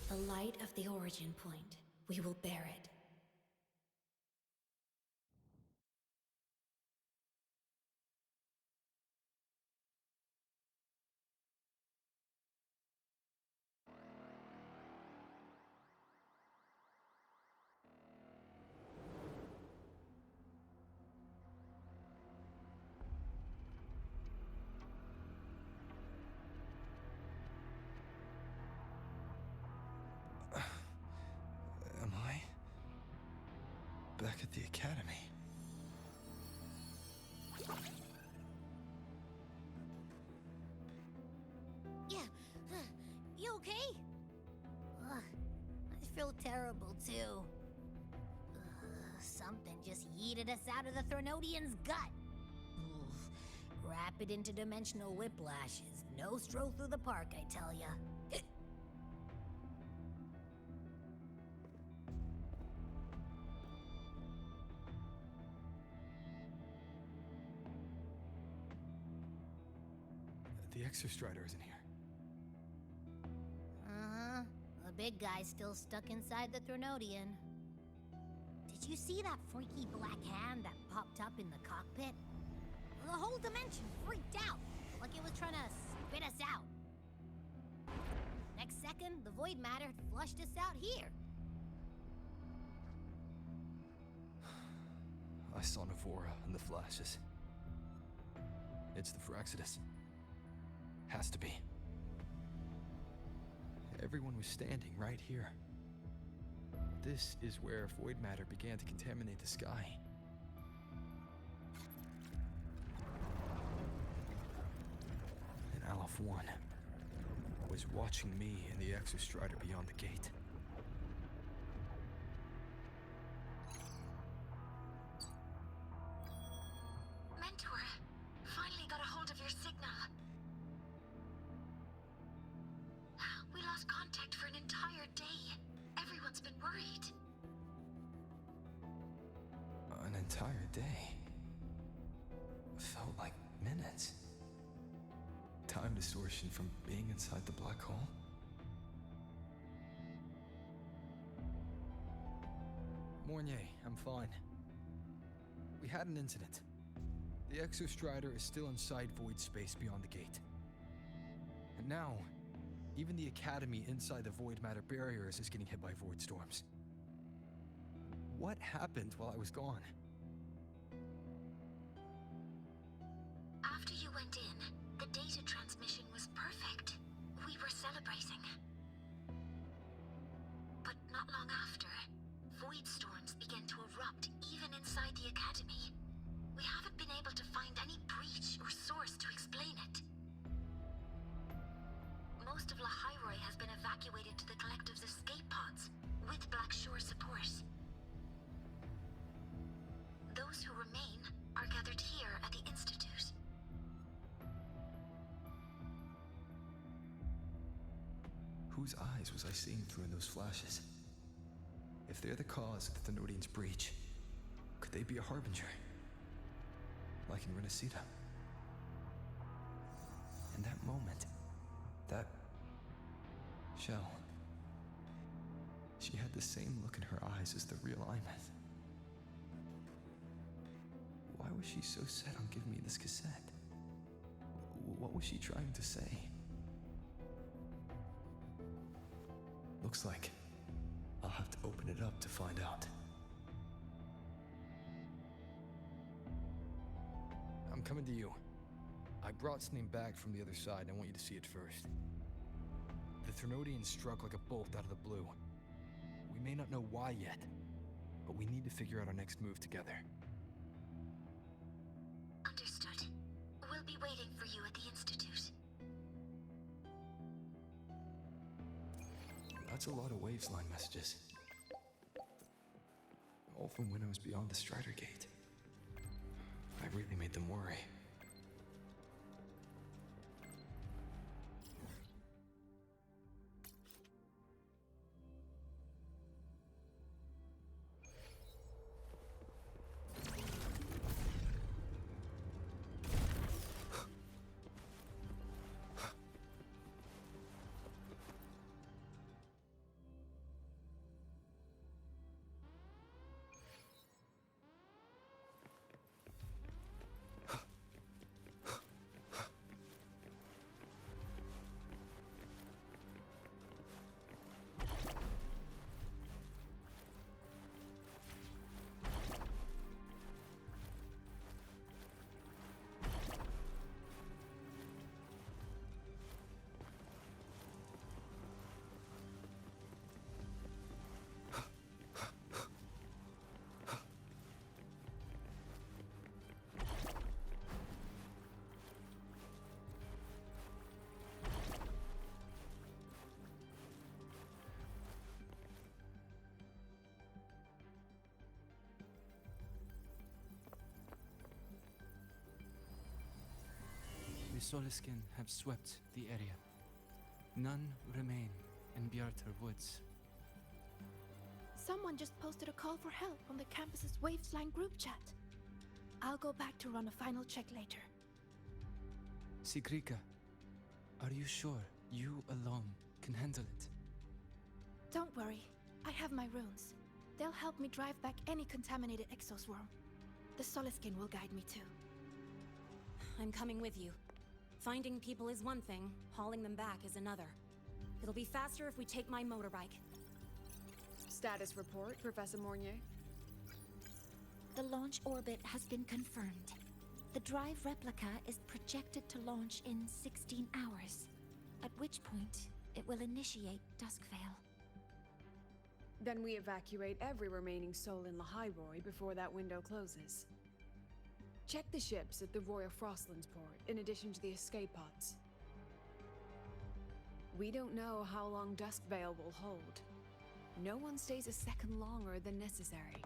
The light of the origin point. We will bear it. Am I back at the academy? Yeah. You okay? I feel terrible too. Something just yeeted us out of the Thenodian's gut. Rapid interdimensional whiplash is no stroll through the park, I tell ya. The Exostrider isn't here. Uh-huh. The big guy's still stuck inside the Thenodian. Did you see that freaky black hand that popped up in the cockpit? The whole dimension freaked out, like it was trying to spit us out. Next second, the void matter flushed us out here. I saw Navora in the flashes. It's the Phraxidus. Has to be. Everyone was standing right here. This is where void matter began to contaminate the sky. And Aleph 1 was watching me and the Exostrider beyond the gate. Mentor, finally got a hold of your signal. We lost contact for an entire day. Everyone's been worried. An entire day. Felt like minutes. Time distortion from being inside the black hole. Mornier, I'm fine. We had an incident. The Exostrider is still inside void space beyond the gate. And now, even the Academy inside the void matter barriers is getting hit by void storms. What happened while I was gone? After you went in, the data transmission was perfect. We were celebrating. But not long after, void storms began to erupt even inside the Academy. We haven't been able to find any breach or source to explain it. Most of Laha-Roi has been evacuated to the Collective's escape pods, with Black Shore support. Those who remain are gathered here at the Institute. Whose eyes was I seeing through in those flashes? If they're the cause of the Thenodian's breach, could they be a harbinger? Like in Renacida? In that moment, that shell, she had the same look in her eyes as the real Imeth. Why was she so set on giving me this cassette? What was she trying to say? Looks like I'll have to open it up to find out. I'm coming to you. I brought something back from the other side, and I want you to see it first. The Thenodian struck like a bolt out of the blue. We may not know why yet, but we need to figure out our next move together. Understood. We'll be waiting for you at the Institute. That's a lot of Wavesline messages. All from when I was beyond the Strider Gate. I really made them worry. The Soliskin have swept the area. None remain in Bjartar Woods. Someone just posted a call for help on the campus's Wavesline group chat. I'll go back to run a final check later. Sigrika, are you sure you alone can handle it? Don't worry, I have my runes. They'll help me drive back any contaminated exoswarm. The Soliskin will guide me too. I'm coming with you. Finding people is one thing, hauling them back is another. It'll be faster if we take my motorbike. Status report, Professor Mornier. The launch orbit has been confirmed. The drive replica is projected to launch in 16 hours, at which point it will initiate Duskvale. Then we evacuate every remaining soul in Laha-Roi before that window closes. Check the ships at the Royal Frostlands port, in addition to the escape pods. We don't know how long Duskvale will hold. No one stays a second longer than necessary.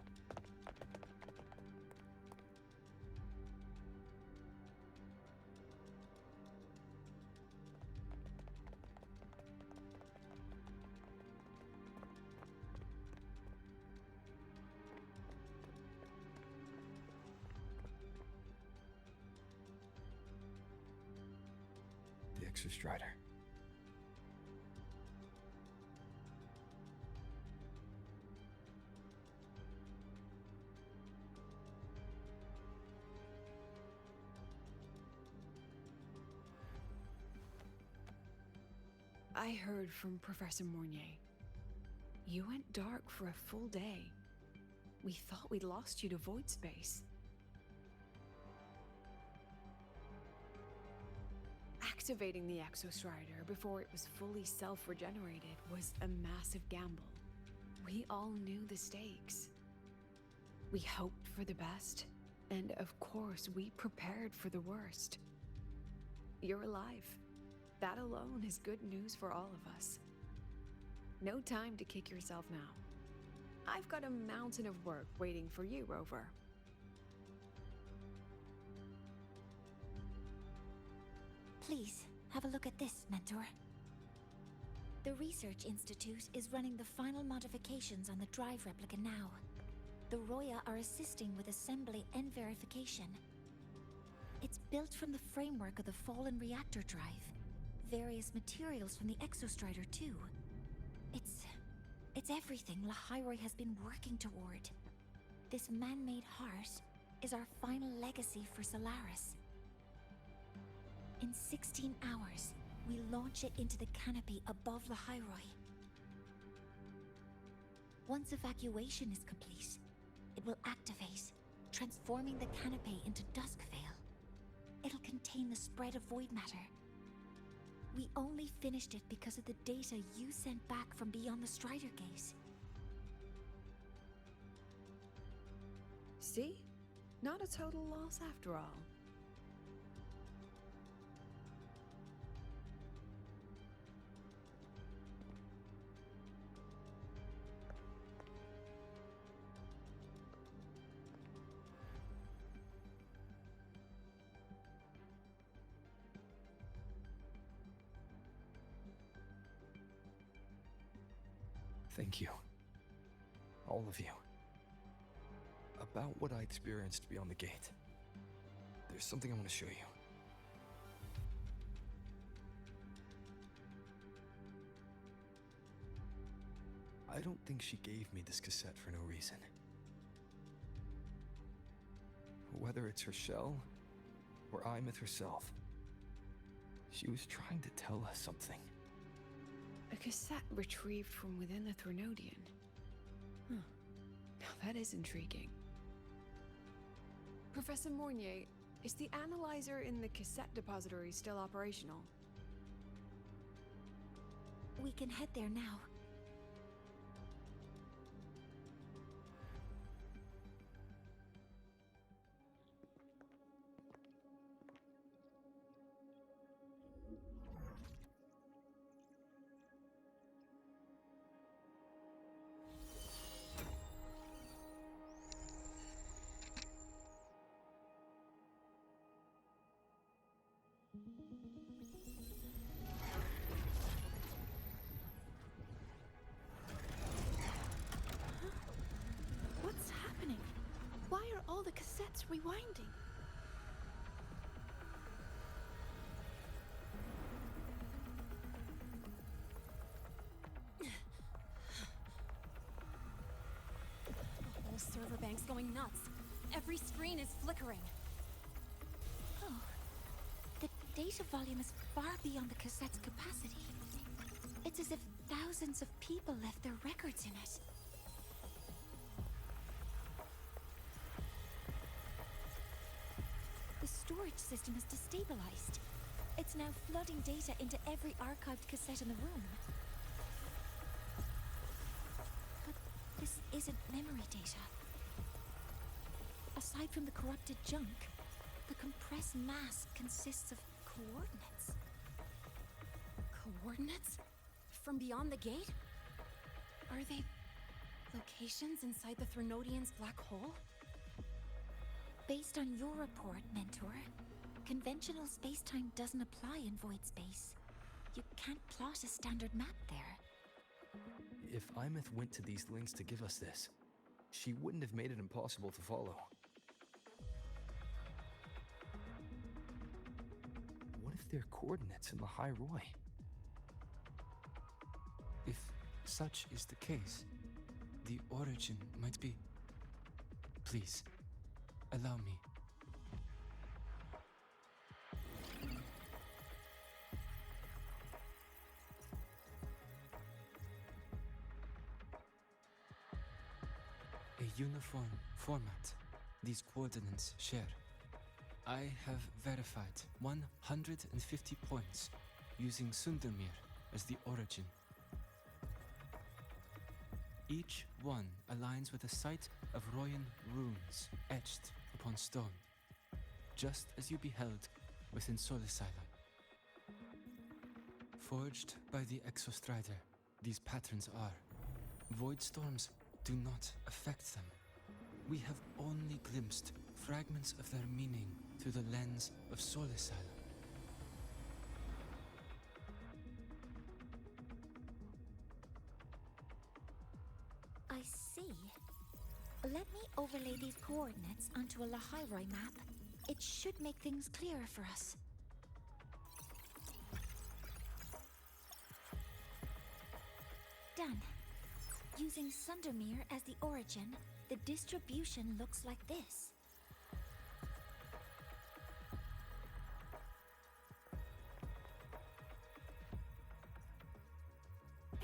Strider. I heard from Professor Mornier. You went dark for a full day. We thought we'd lost you to void space. Activating the Exostrider before it was fully self-regenerated was a massive gamble. We all knew the stakes. We hoped for the best, and of course we prepared for the worst. You're alive. That alone is good news for all of us. No time to kick yourself now. I've got a mountain of work waiting for you, Rover. Please, have a look at this, Mentor. The Research Institute is running the final modifications on the drive replica now. The Roya are assisting with assembly and verification. It's built from the framework of the fallen reactor drive. Various materials from the Exostrider, too. It's everything Laha-Roi has been working toward. This man-made heart is our final legacy for Solaris. In 16 hours, we launch it into the canopy above Laha-Roi. Once evacuation is complete, it will activate, transforming the canopy into Duskvale. It'll contain the spread of void matter. We only finished it because of the data you sent back from beyond the Strider Gate. See? Not a total loss after all. Thank you. All of you. About what I experienced beyond the gate. There's something I want to show you. I don't think she gave me this cassette for no reason. Whether it's her shell, or Imeth herself, she was trying to tell us something. A cassette retrieved from within the Threnodian. Huh. Now that is intriguing. Professor Mornier, is the analyzer in the cassette depository still operational? We can head there now. What's happening? Why are all the cassettes rewinding? The whole server bank's going nuts. Every screen is flickering. Oh. The data volume is far beyond the cassette's capacity. It's as if thousands of people left their records in it. The storage system is destabilized. It's now flooding data into every archived cassette in the room. But this isn't memory data. Aside from the corrupted junk, the compressed mass consists of coordinates. Coordinates? From beyond the gate? Are they locations inside the Threnodian's black hole? Based on your report, Mentor, conventional space-time doesn't apply in void space. You can't plot a standard map there. If Imeth went to these links to give us this, she wouldn't have made it impossible to follow. What if they're coordinates in Laha-Roi? If such is the case, the origin might be... Please, allow me. uniform format these coordinates share. I have verified 150 points using Sundermere as the origin. Each one aligns with a site of Royan runes etched upon stone, just as you beheld within Solisila. Forged by the Exostrider, these patterns are. Void storms do not affect them. We have only glimpsed fragments of their meaning through the lens of Solisila. I see. Let me overlay these coordinates onto a Laha-Roi map. It should make things clearer for us. Done. Using Sundermere as the origin, the distribution looks like this.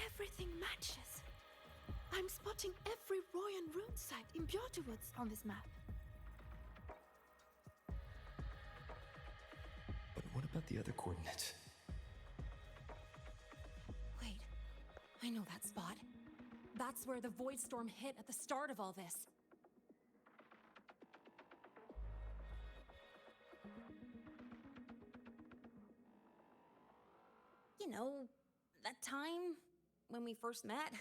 Everything matches. I'm spotting every Royan rune site in Bjorterwoods on this map. But what about the other coordinates? Wait, I know that spot. That's where the Void Storm hit at the start of all this. You know, that time when we first met?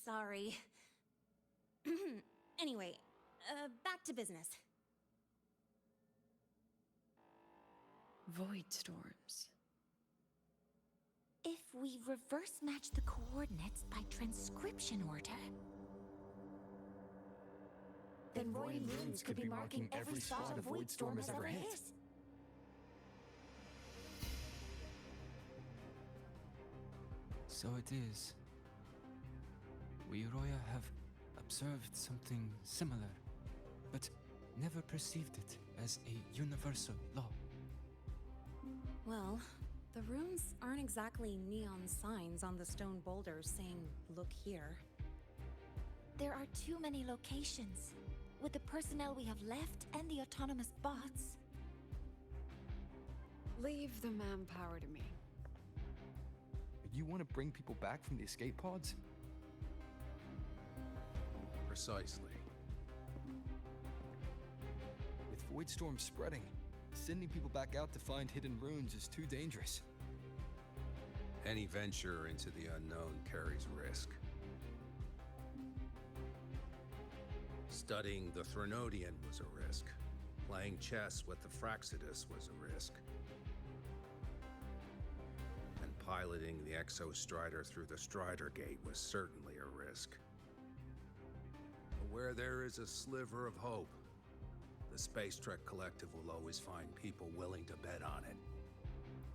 Sorry. Anyway, back to business. Void storms. If we reverse match the coordinates by transcription order, then Royan runes could be marking every spot a Void Storm has ever hit. So it is. We Roya have observed something similar, but never perceived it as a universal law. Well, the runes aren't exactly neon signs on the stone boulders saying, "Look here." There are too many locations. With the personnel we have left and the autonomous bots. Leave the manpower to me. You want to bring people back from the escape pods? Precisely. With Void Storm spreading, sending people back out to find hidden runes is too dangerous. Any venture into the unknown carries risk. Studying the Threnodian was a risk. Playing chess with the Fraxidus was a risk. And piloting the Exostrider through the Strider Gate was certainly a risk. But where there is a sliver of hope, the Space Trek Collective will always find people willing to bet on it.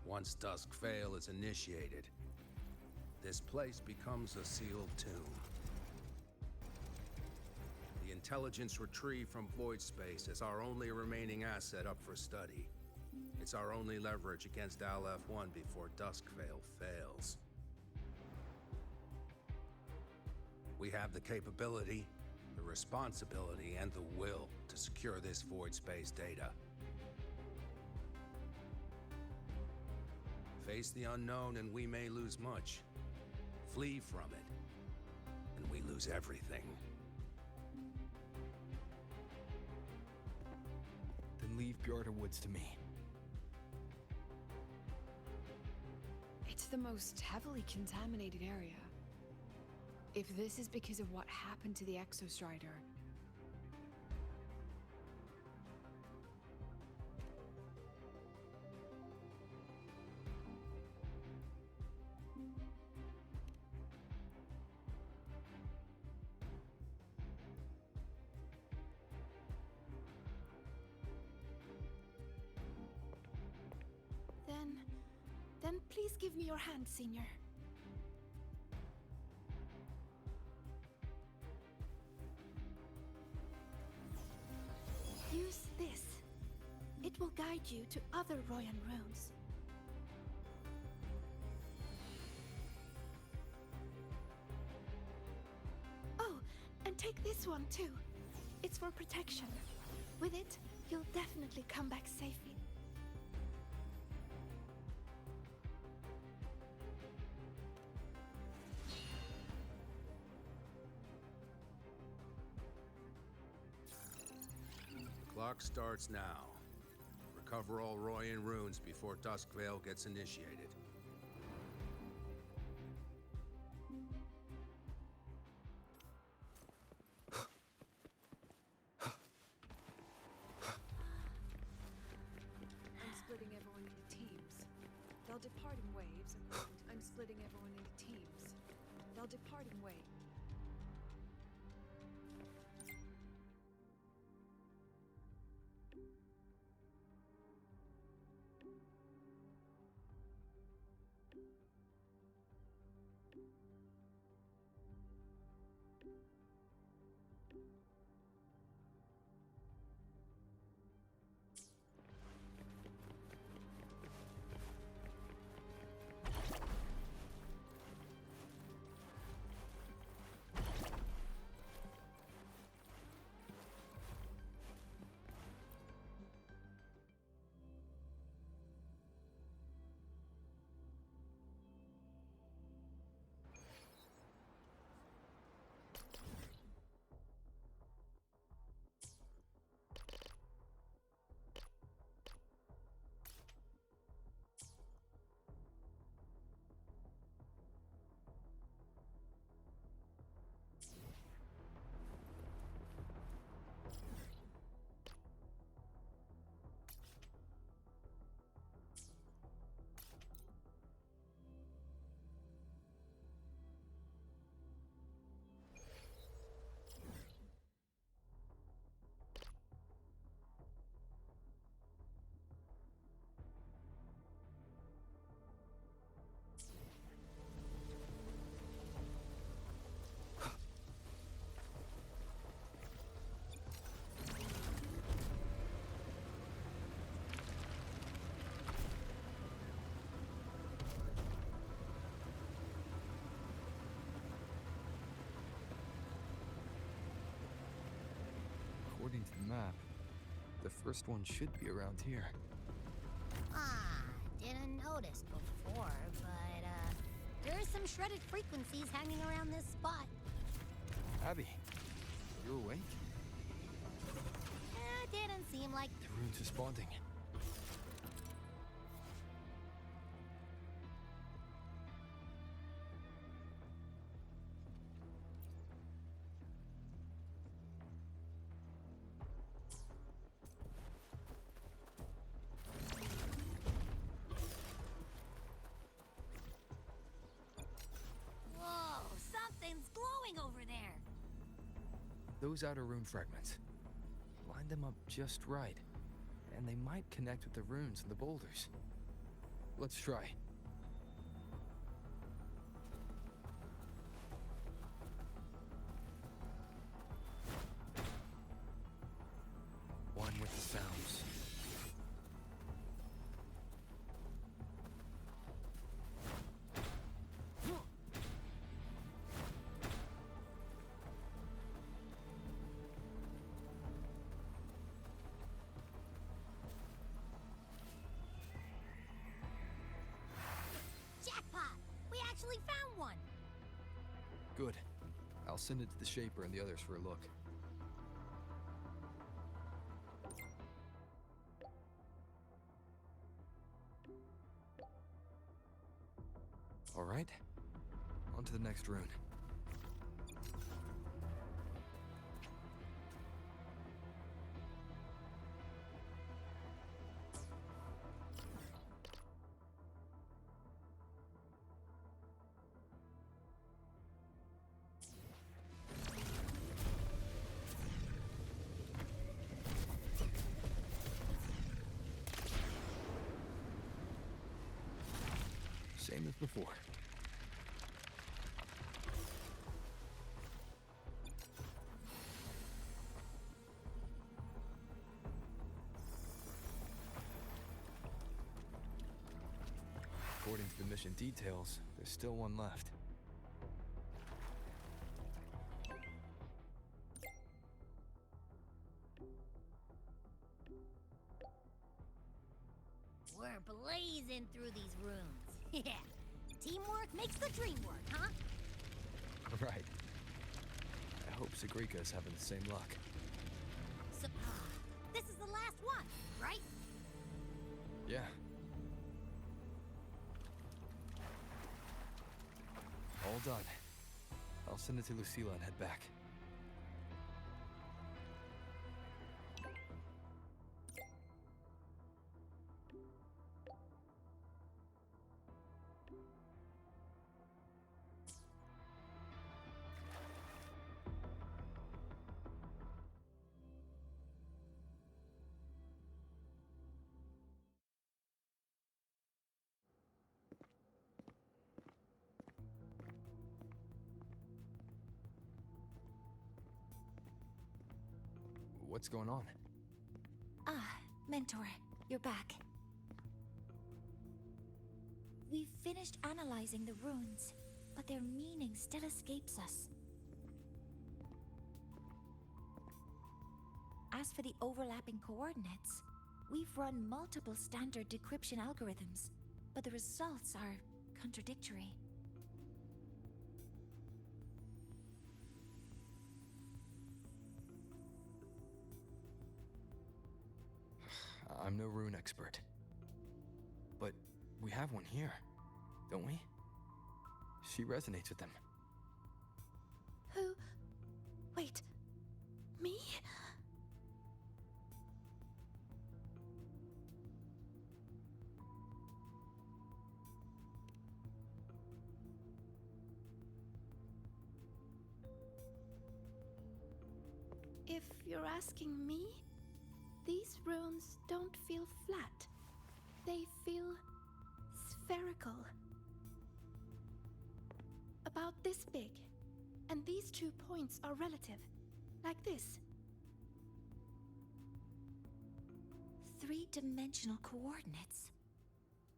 Once Dusk Vale is initiated, this place becomes a sealed tomb. The intelligence retrieved from void space is our only remaining asset up for study. It's our only leverage against Aleph-1 before Dusk Vale fails. We have the capability, the responsibility, and the will to secure this void space data. Face the unknown and we may lose much. Flee from it, and we lose everything. Then leave Bjorterwoods to me. It's the most heavily contaminated area. If this is because of what happened to the Exostrider, then please give me your hand, Senior. Use this will guide you to other Royan runes. Oh, and take this one too. It's for protection. With it, you'll definitely come back safely. Clock starts now. Recover all Royan runes before Duskvale gets initiated. I'm splitting everyone into teams. They'll depart in waves. I'm splitting everyone into teams. They'll depart in waves. According to the map, the first one should be around here. Didn't notice before, but, there's some shredded frequencies hanging around this spot. Abby, you're awake? Didn't seem like... The rune's responding. Whoa, something's glowing over there. Those outer rune fragments. Line them up just right, and they might connect with the runes and the boulders. Let's try. One with the sounds. Jackpot! We actually found one! Good. I'll send it to the Shaper and the others for a look. All right. On to the next rune. Same as before. mission details, there's still one left. We're blazing through these rooms. Yeah. Teamwork makes the dream work, huh? Right. I hope Sagrika's having the same luck. So, this is the last one, right? Yeah. All done. I'll send it to Lucilla and head back. What's going on? Ah, Mentor, you're back. We've finished analyzing the runes, but their meaning still escapes us. As for the overlapping coordinates, we've run multiple standard decryption algorithms, but the results are contradictory. I'm no rune expert. But we have one here, don't we? She resonates with them. Who? Wait. Me? If you're asking me, these runes don't feel flat. They feel spherical. About this big. And these 2 points are relative. Like this. Three-dimensional coordinates.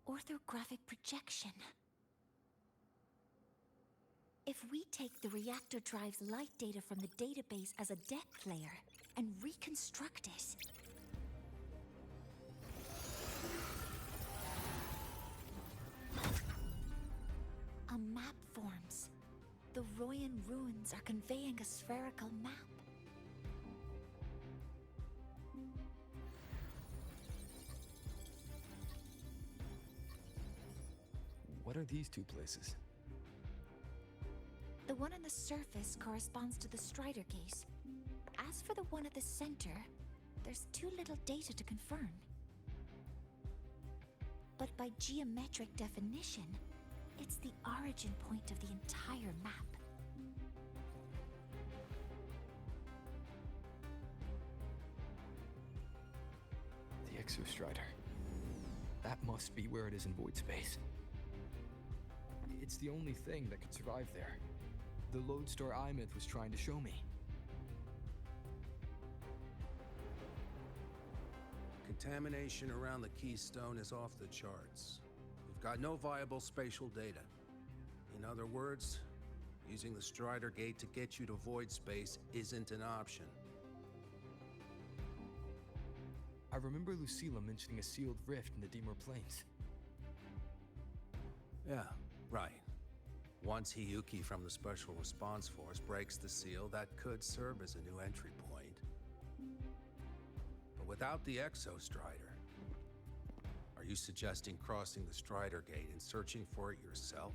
Orthographic projection. If we take the reactor drive's light data from the database as a depth layer and reconstruct it, a map forms. The Royan runes are conveying a spherical map. What are these two places? The one on the surface corresponds to the Strider Gate. As for the one at the center, there's too little data to confirm. But by geometric definition, it's the origin point of the entire map. The Exostrider. That must be where it is in void space. It's the only thing that could survive there. The Lodestar Eye myth was trying to show me. Contamination around the keystone is off the charts. We've got no viable spatial data. In other words, using the Strider Gate to get you to void space isn't an option. I remember Lucilla mentioning a sealed rift in the Deemer Plains. Yeah, right. Once Hiyuki from the Special Response Force breaks the seal, that could serve as a new entry point. But without the Exostrider, are you suggesting crossing the Strider Gate and searching for it yourself?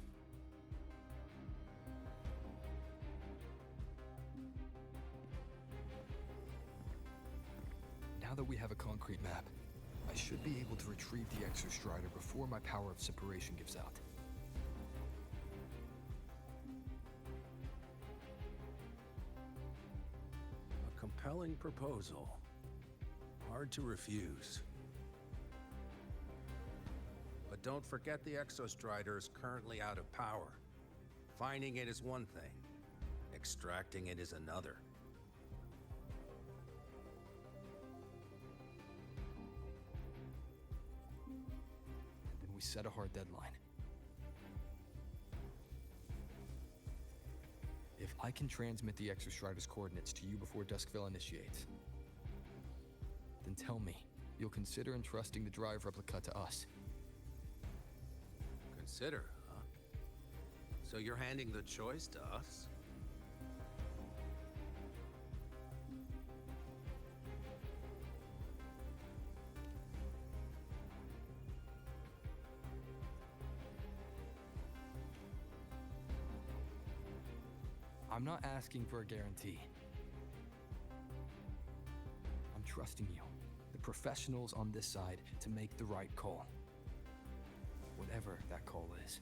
Now that we have a concrete map, I should be able to retrieve the Exostrider before my power of separation gives out. A compelling proposal. Hard to refuse. But don't forget the Exostrider is currently out of power. Finding it is one thing. Extracting it is another. Then we set a hard deadline. I can transmit the Exostrider's coordinates to you before Duskville initiates. Then tell me, you'll consider entrusting the drive replica to us. Consider, huh? So you're handing the choice to us? I'm not asking for a guarantee. I'm trusting you, the professionals on this side, to make the right call. Whatever that call is.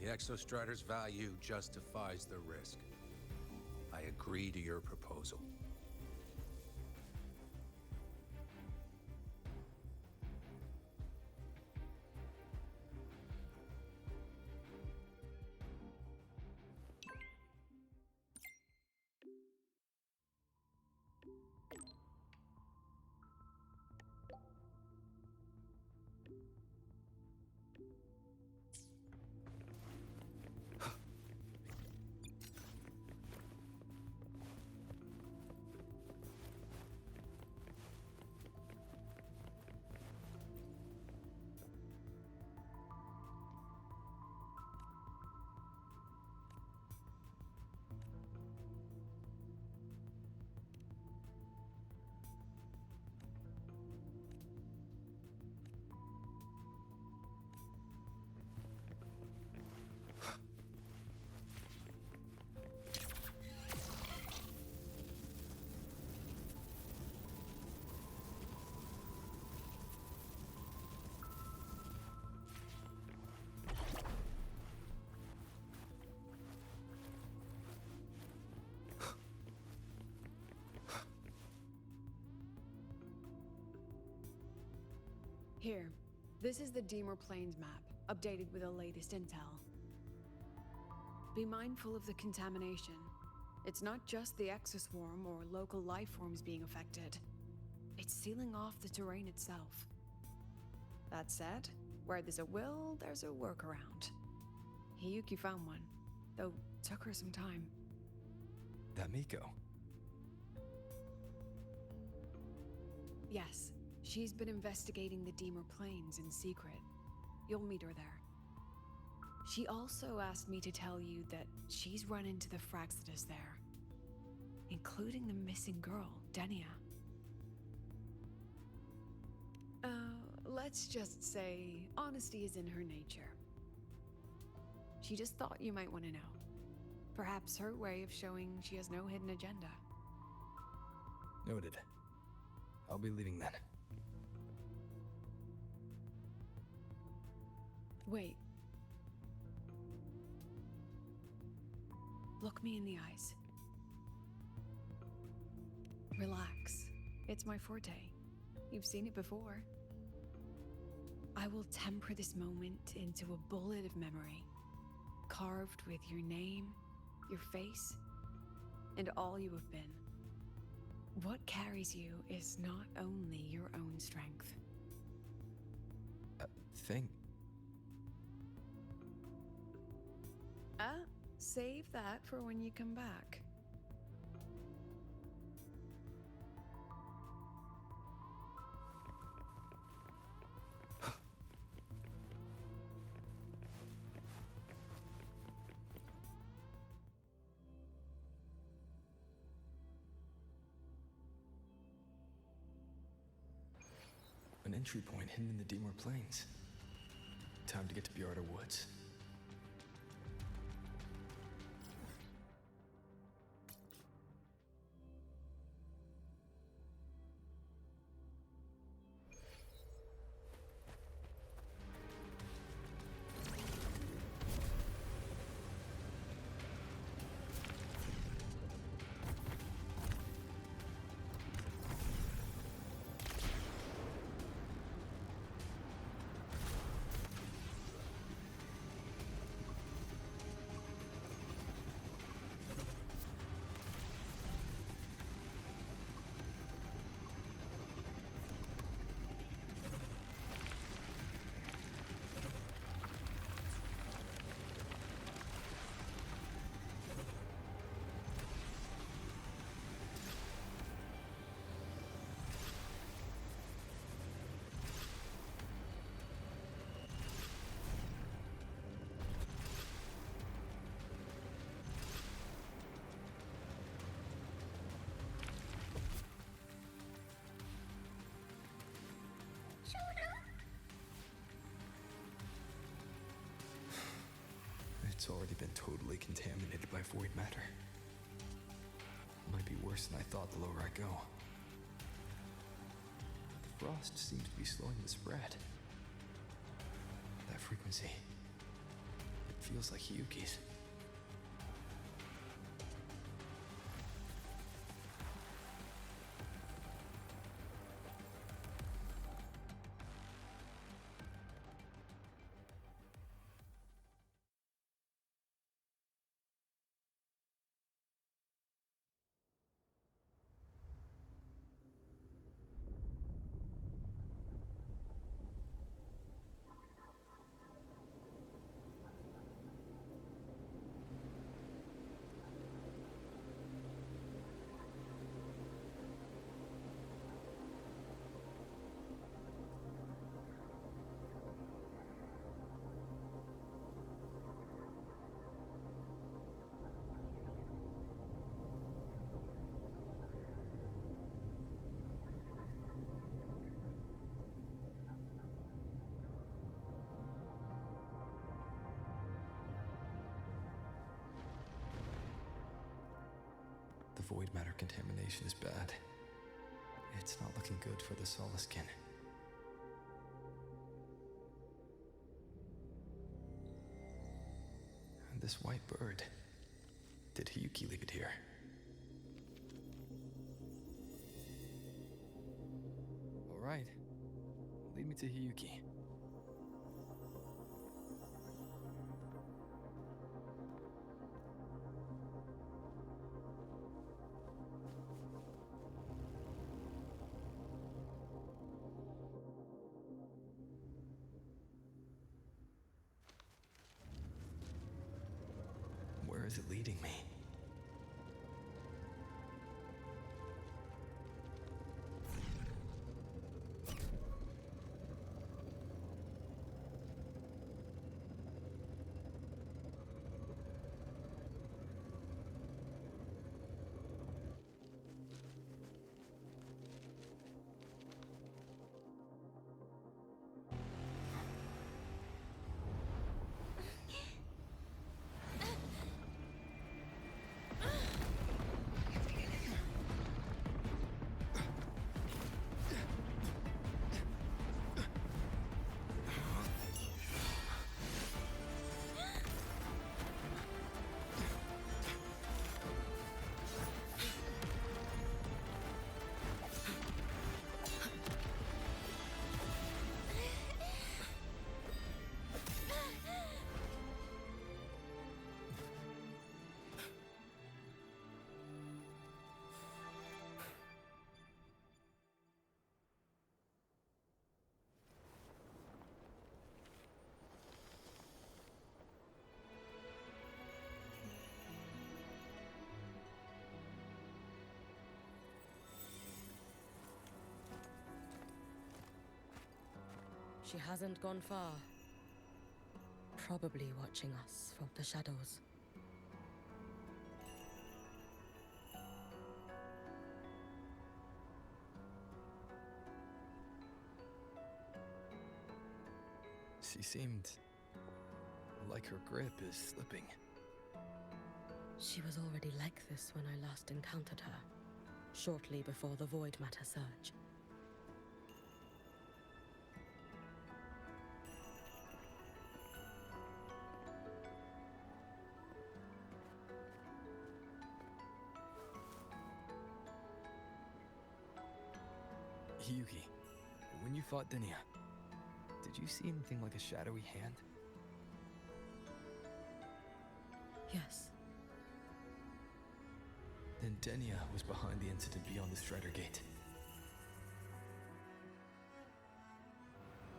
The Exostrider's value justifies the risk. I agree to your proposal. Here, this is the Deemer Plains map, updated with the latest intel. Be mindful of the contamination. It's not just the exoswarm or local life forms being affected. It's sealing off the terrain itself. That said, where there's a will, there's a workaround. Hiyuki found one, though took her some time. That Miko. Yes, she's been investigating the Deemer Plains in secret. You'll meet her there. She also asked me to tell you that she's run into the Fraxidus there, including the missing girl, Denia. Let's just say honesty is in her nature. She just thought you might want to know. Perhaps her way of showing she has no hidden agenda. Noted. I'll be leaving then. Wait. Look me in the eyes. Relax. It's my forte. You've seen it before. I will temper this moment into a bullet of memory, carved with your name, your face, and all you have been. What carries you is not only your own strength. Thing? Save that for when you come back. An entry point hidden in the Deemer Plains. Time to get to Biarta Woods. totally contaminated by void matter. Might be worse than I thought the lower I go. The frost seems to be slowing the spread. That frequency, it feels like Hiyuki's. The void matter contamination is bad. It's not looking good for the Solaskin. And this white bird. Did Hiyuki leave it here? All right. Lead me to Hiyuki. Where is it leading me? She hasn't gone far. Probably watching us from the shadows. She seemed like her grip is slipping. She was already like this when I last encountered her, shortly before the void matter surge. Hiyuki, when you fought Denia, did you see anything like a shadowy hand? Yes. Then Denia was behind the incident beyond the Strider Gate.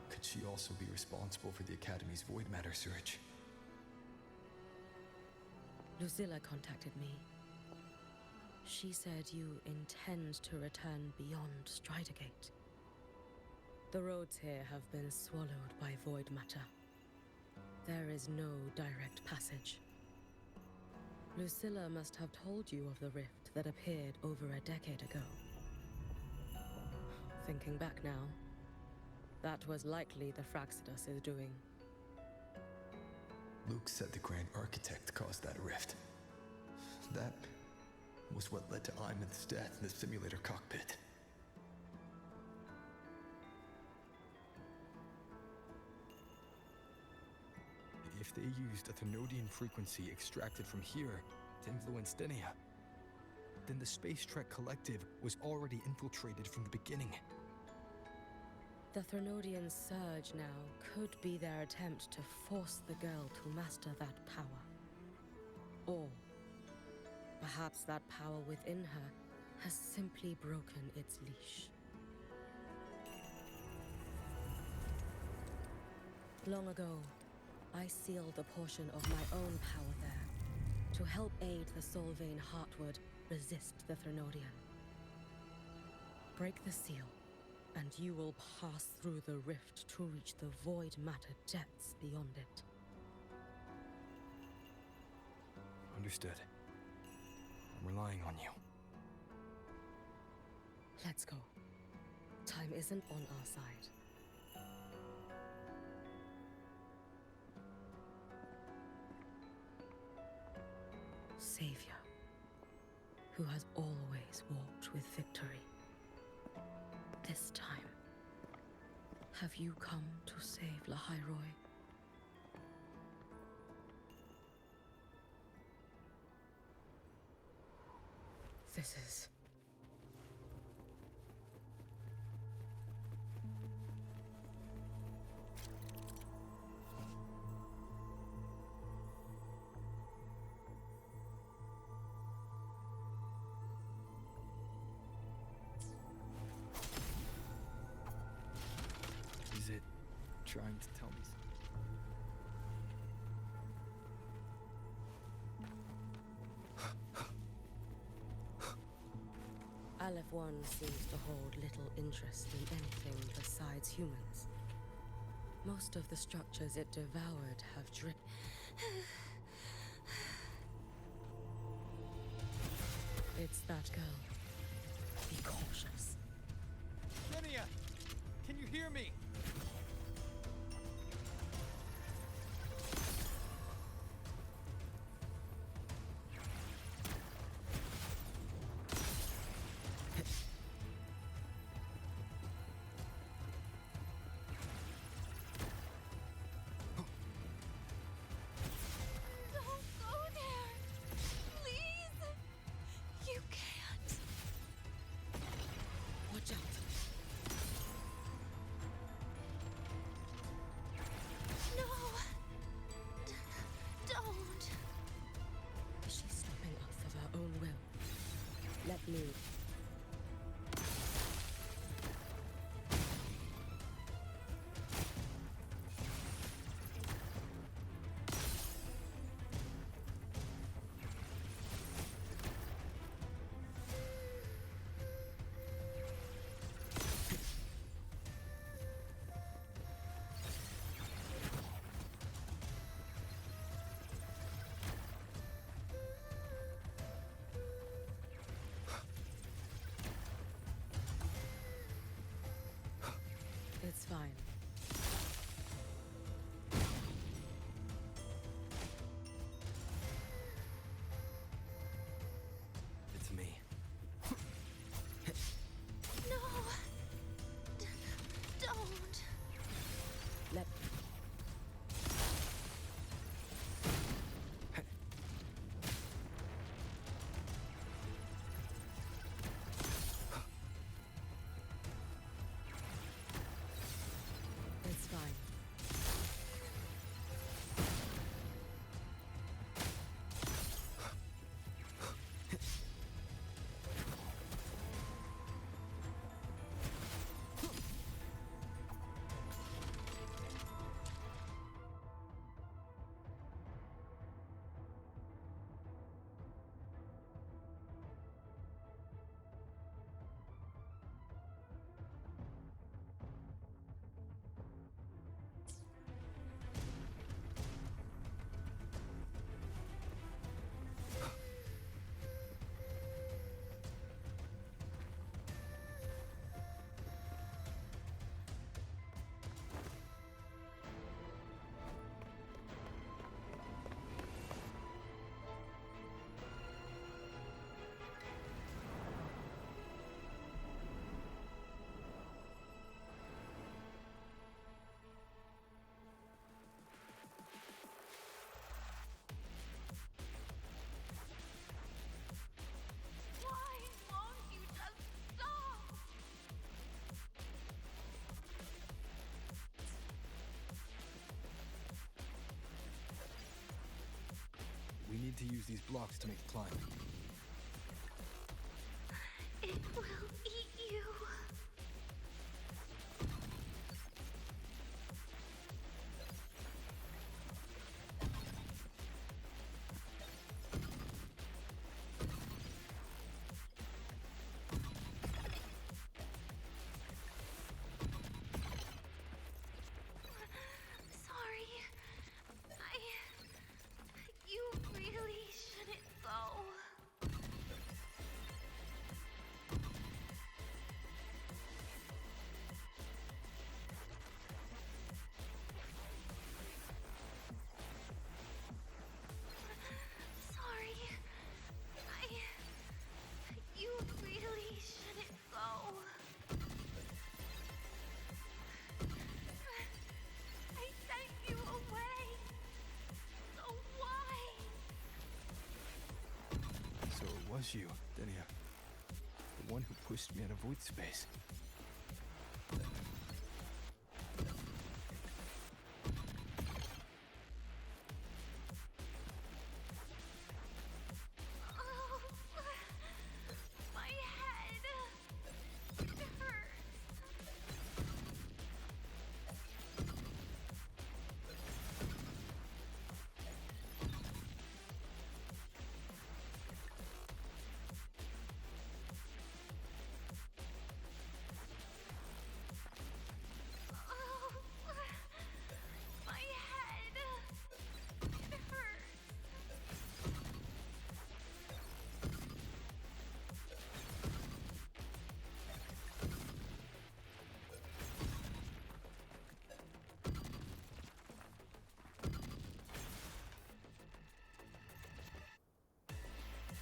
Could she also be responsible for the Academy's void matter surge? Lucilla contacted me. She said you intend to return beyond Strider Gate. The roads here have been swallowed by void matter. There is no direct passage. Lucilla must have told you of the rift that appeared over a decade ago. Thinking back now, that was likely the Fraxidus' doing. Luke said the Grand Architect caused that rift. That was what led to Iman's death in the simulator cockpit. If they used a Thenodian frequency extracted from here to influence Denia, then the Space Trek Collective was already infiltrated from the beginning. The Thenodian surge now could be their attempt to force the girl to master that power. Or perhaps that power within her has simply broken its leash. Long ago, I sealed a portion of my own power there to help aid the Solvane Heartwood resist the Thenodian. Break the seal, and you will pass through the rift to reach the void matter depths beyond it. Understood. I'm relying on you. Let's go. Time isn't on our side. Savior, who has always walked with victory. This time, have you come to save Laha-Roi? This is... Is it trying to tell me something? Aleph One seems to hold little interest in anything besides humans. Most of the structures it devoured have dripped. It's that girl. Be cautious. Denia! Can you hear me? Don't go there! Please! You can't. Watch out. to use these blocks to make the climb. It will eat you. Sorry. You really shouldn't go. Sorry. You really shouldn't go. I sent you away. So why? So it was you, Denia. The one who pushed me out of void space. Oh, my head. It hurts. Oh, my head. It hurts.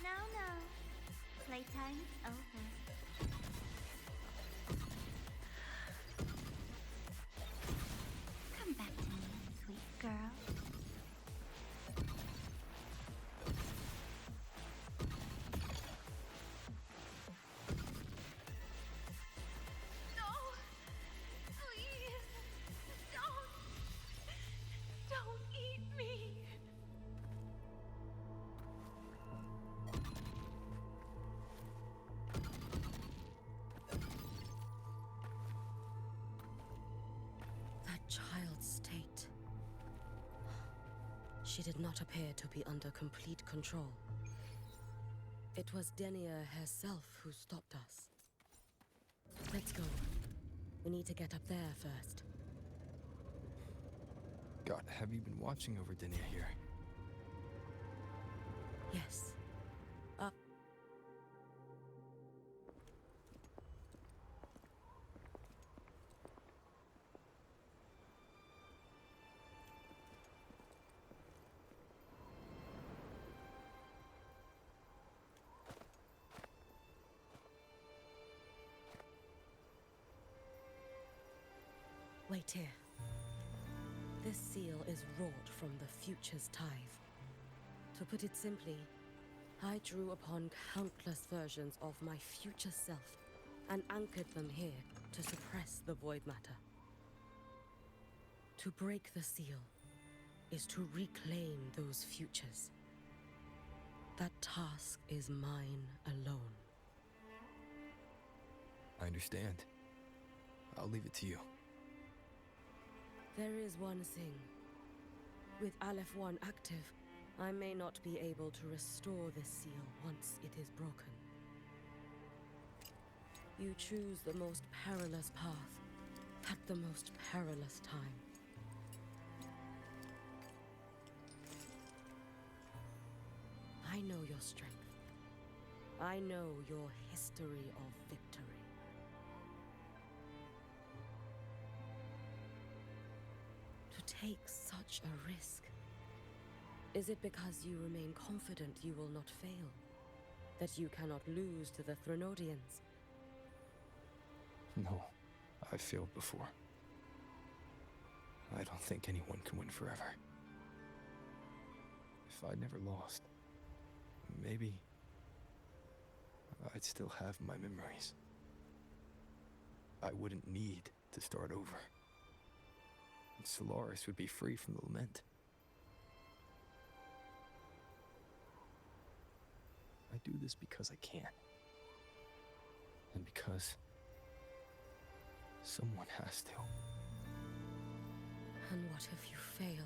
No. Playtime's over. Come back to me, sweet girl. No! Please! Don't eat me! That child's state. She did not appear to be under complete control. It was Denia herself who stopped us. Let's go. We need to get up there first. God, have you been watching over Denia here? Yes. Wait here. This seal is wrought from the future's tithe. To put it simply, I drew upon countless versions of my future self and anchored them here to suppress the void matter. To break the seal is to reclaim those futures. That task is mine alone. I understand. I'll leave it to you. There is one thing. With Aleph 1 active, I may not be able to restore this seal once it is broken. You choose the most perilous path at the most perilous time. I know your strength. I know your history of victory. To take such a risk? Is it because you remain confident you will not fail? That you cannot lose to the Threnodians? No, I've failed before. I don't think anyone can win forever. If I'd never lost, maybe I'd still have my memories. I wouldn't need to start over. And Solaris would be free from the lament. I do this because I can. And because someone has to. And what if you fail?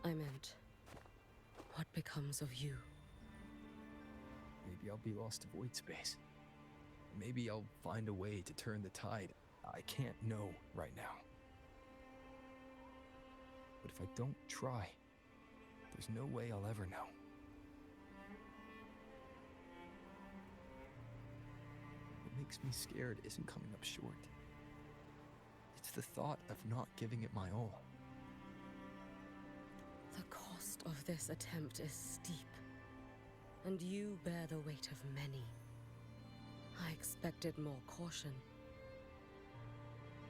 I meant, what becomes of you? Maybe I'll be lost to void space. Maybe I'll find a way to turn the tide. I can't know right now. But if I don't try, there's no way I'll ever know. What makes me scared isn't coming up short. It's the thought of not giving it my all. The cost of this attempt is steep, and you bear the weight of many. I expected more caution.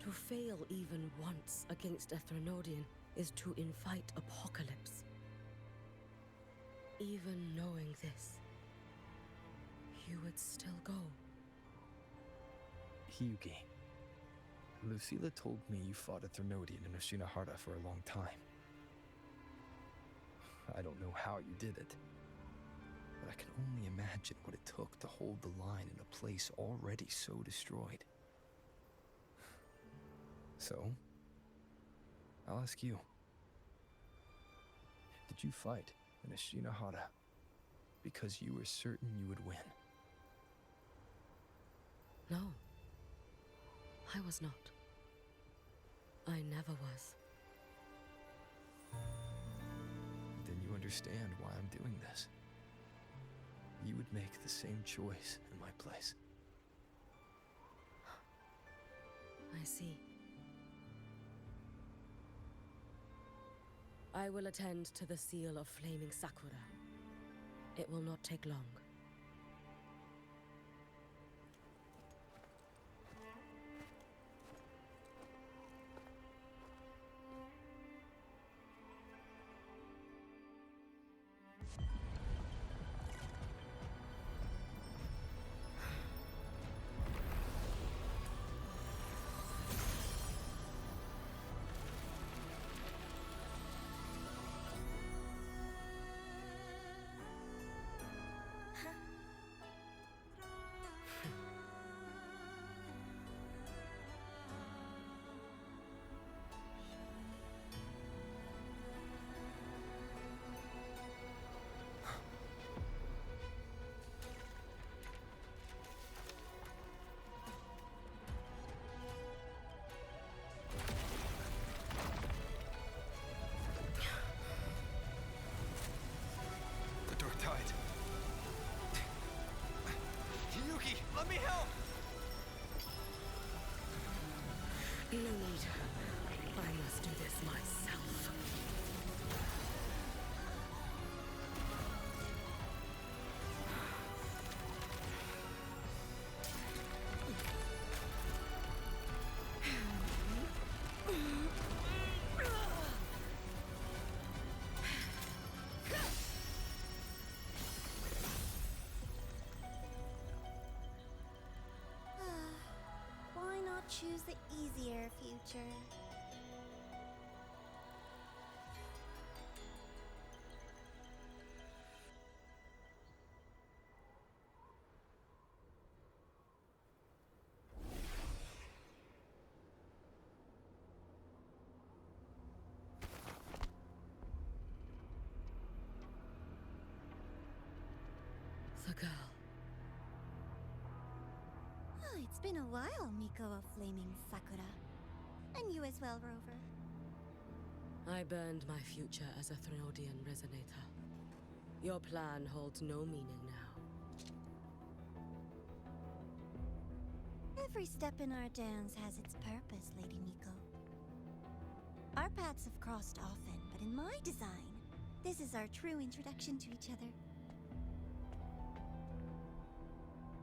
To fail even once against a Threnodian is to invite apocalypse. Even knowing this, you would still go. Hyugi, Lucilla told me you fought a Threnodian in Oshinahara for a long time. I don't know how you did it, but I can only imagine what it took to hold the line in a place already so destroyed. So, I'll ask you. Did you fight in Oshinahara because you were certain you would win? No. I was not. I never was. Then you understand why I'm doing this. You would make the same choice in my place. I see. I will attend to the seal of Flaming Sakura. It will not take long. Tide. Yuki, let me help! No need. I must do this myself. Why not choose the easier future? The girl. Oh, it's been a while, Miko of Flaming Sakura. And you as well, Rover. I burned my future as a Threnodian resonator. Your plan holds no meaning now. Every step in our dance has its purpose, Lady Miko. Our paths have crossed often, but in my design, this is our true introduction to each other.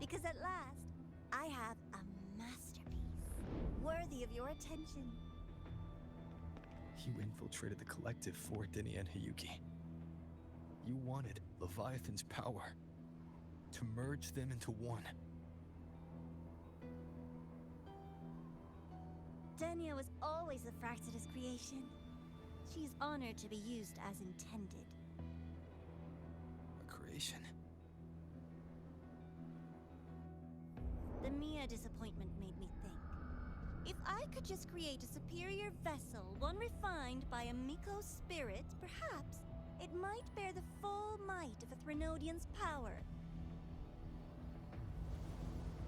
Because at last, I have a masterpiece, worthy of your attention. You infiltrated the collective for Dini and Hyuki. You wanted Leviathan's power to merge them into one. Denia was always a Fractidus creation. She's honored to be used as intended. A creation? The Mia disappointment made me think. If I could just create a superior vessel, one refined by a Miko spirit, perhaps it might bear the full might of a Threnodian's power.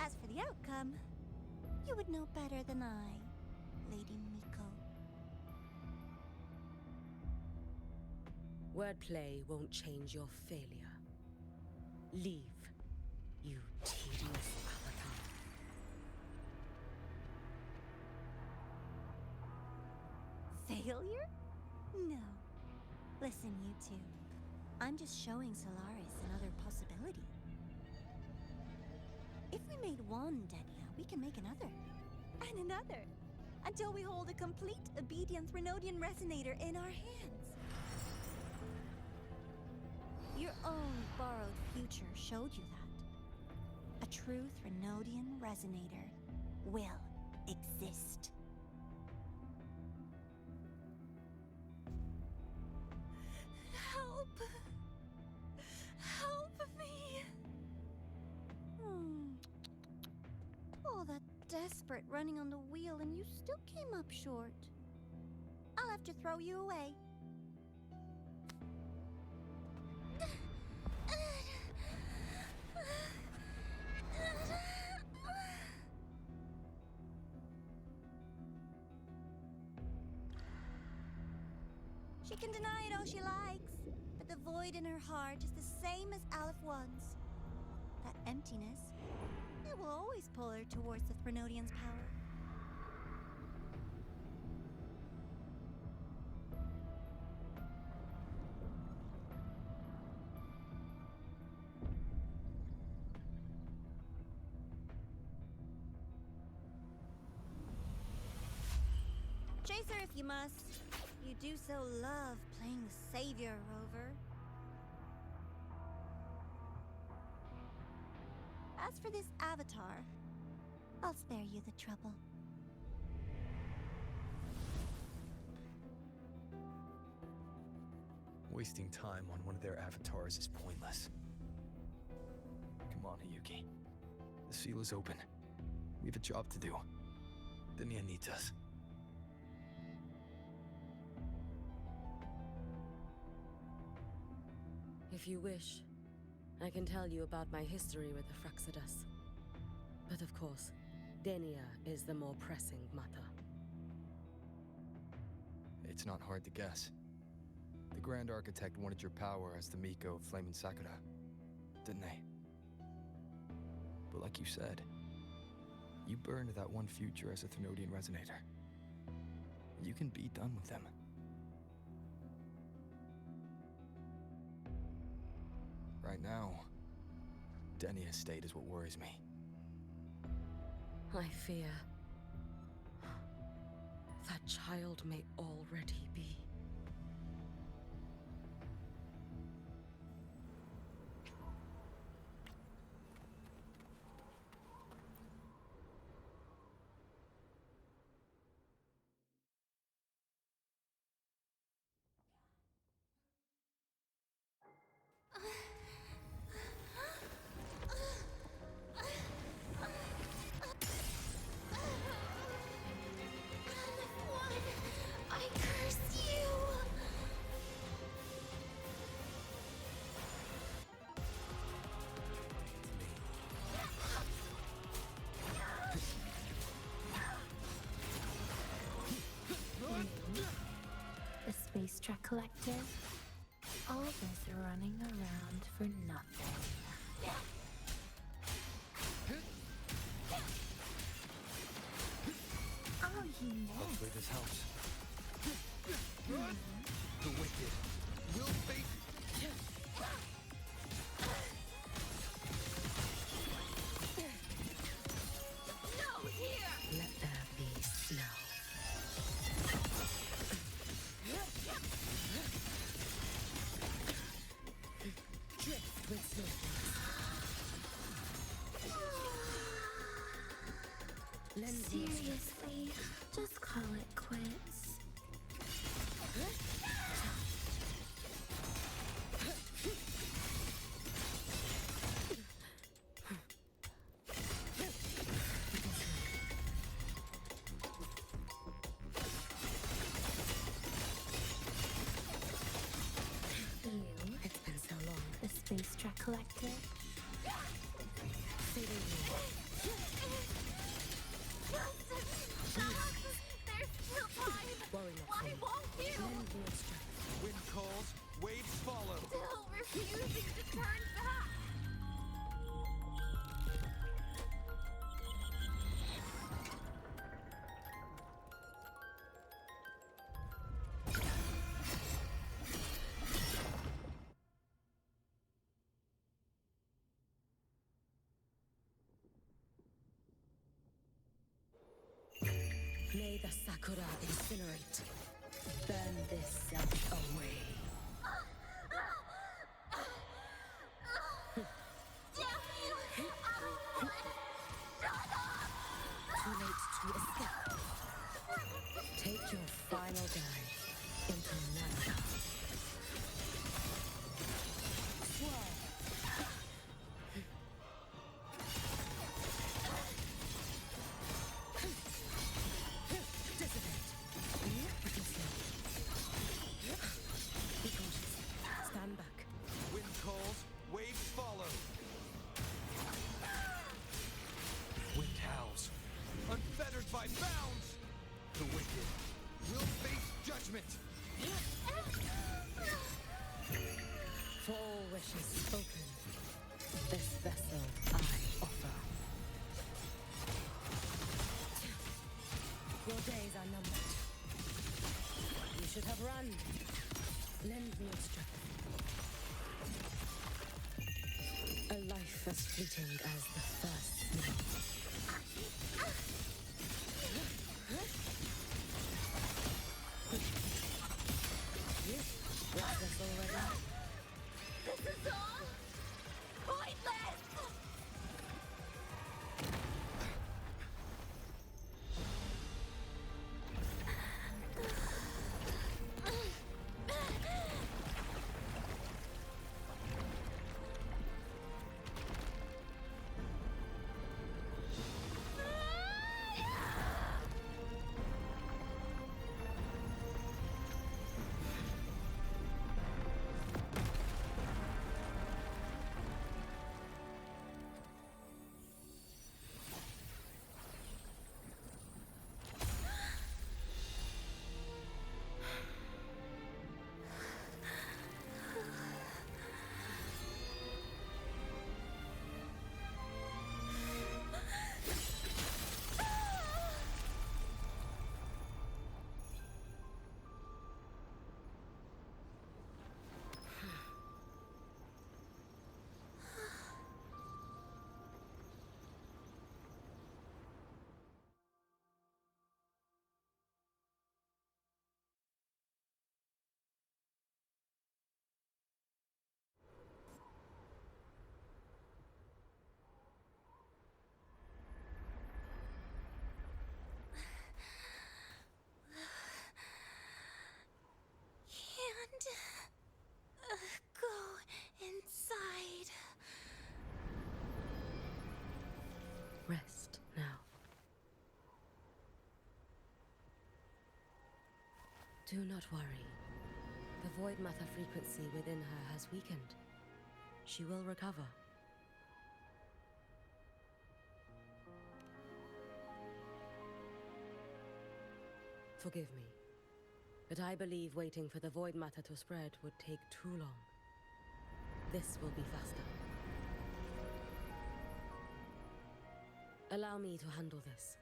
As for the outcome, you would know better than I, Lady Miko. Wordplay won't change your failure. Leave, you tedious avatar. Failure? No. Listen, you two. I'm just showing Solaris another possibility. If we made one Denia, we can make another. And another. Until we hold a complete obedient Threnodian resonator in our hands. Your own borrowed future showed you that. A true Threnodian resonator will exist. Help! Help me! All that desperate running on the wheel and you still came up short. I'll have to throw you away. She can deny it all she likes, but the void in her heart is the same as Aleph One's. That emptiness, it will always pull her towards the Threnodian's power. Chase her if you must. You do so love playing the savior, Rover. As for this avatar, I'll spare you the trouble. Wasting time on one of their avatars is pointless. Come on, Hayuki. The seal is open. We have a job to do. Denia needs us. If you wish, I can tell you about my history with the Fractidus. But of course, Denia is the more pressing matter. It's not hard to guess. The Grand Architect wanted your power as the Miko of Flame and Sakura, didn't they? But like you said, you burned that one future as a Threnodian resonator. You can be done with them. Right now, Denia's state is what worries me. I fear that child may already be. I curse you! The Space Track Collective? All this running around for nothing. Oh, you know. Hopefully this helps. The wicked will face. No, here! Let there be snow. Drift with snowflakes. Seriously, just call it quits. It's been so long. The Space Trek Collective. There's still time! Why won't you? Wind calls, waves follow. Still refusing to turn back! May the Sakura incinerate. Burn this self away. Damn you! Shut up! Too late to escape. Take your final dive into Nana. Swirl. Dissipate. Be cautious. Stand back. Wind calls, waves follow. Wind howls, unfettered by bounds. The wicked will face judgment. For all wishes spoken, this vessel I offer. Your days are numbered. You should have run. Lend me your strength. A life as fleeting as the first snow. Restless already? This is all pointless! Go inside. Rest now. Do not worry. The void matter frequency within her has weakened. She will recover. Forgive me, but I believe waiting for the void matter to spread would take too long. This will be faster. Allow me to handle this.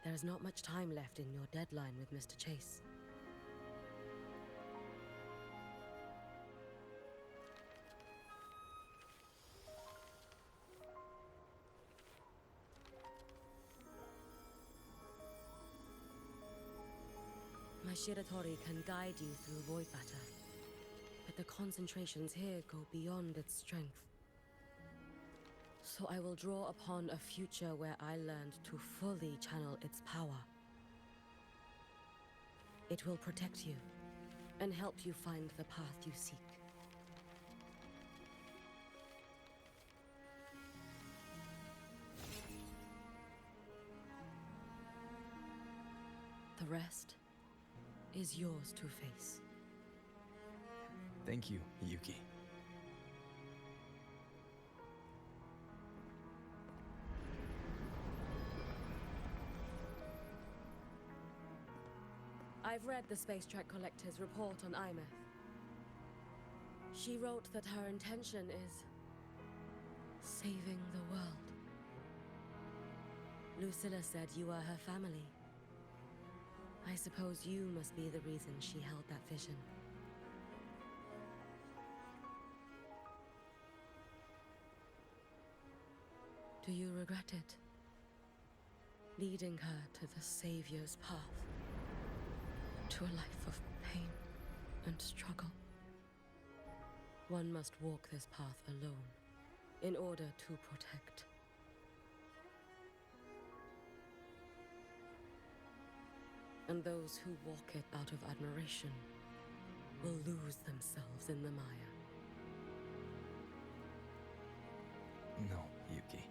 There is not much time left in your deadline with Mr. Chase. My Shiratori can guide you through void matter, but the concentrations here go beyond its strength. So I will draw upon a future where I learned to fully channel its power. It will protect you and help you find the path you seek. The rest is yours to face. Thank you, Yuki. I've read the Space Track Collector's report on Imeth. She wrote that her intention is saving the world. Lucilla said you are her family. I suppose you must be the reason she held that vision. Do you regret it? Leading her to the Savior's path? To a life of pain and struggle? One must walk this path alone in order to protect. And those who walk it out of admiration will lose themselves in the mire. No, Yuki.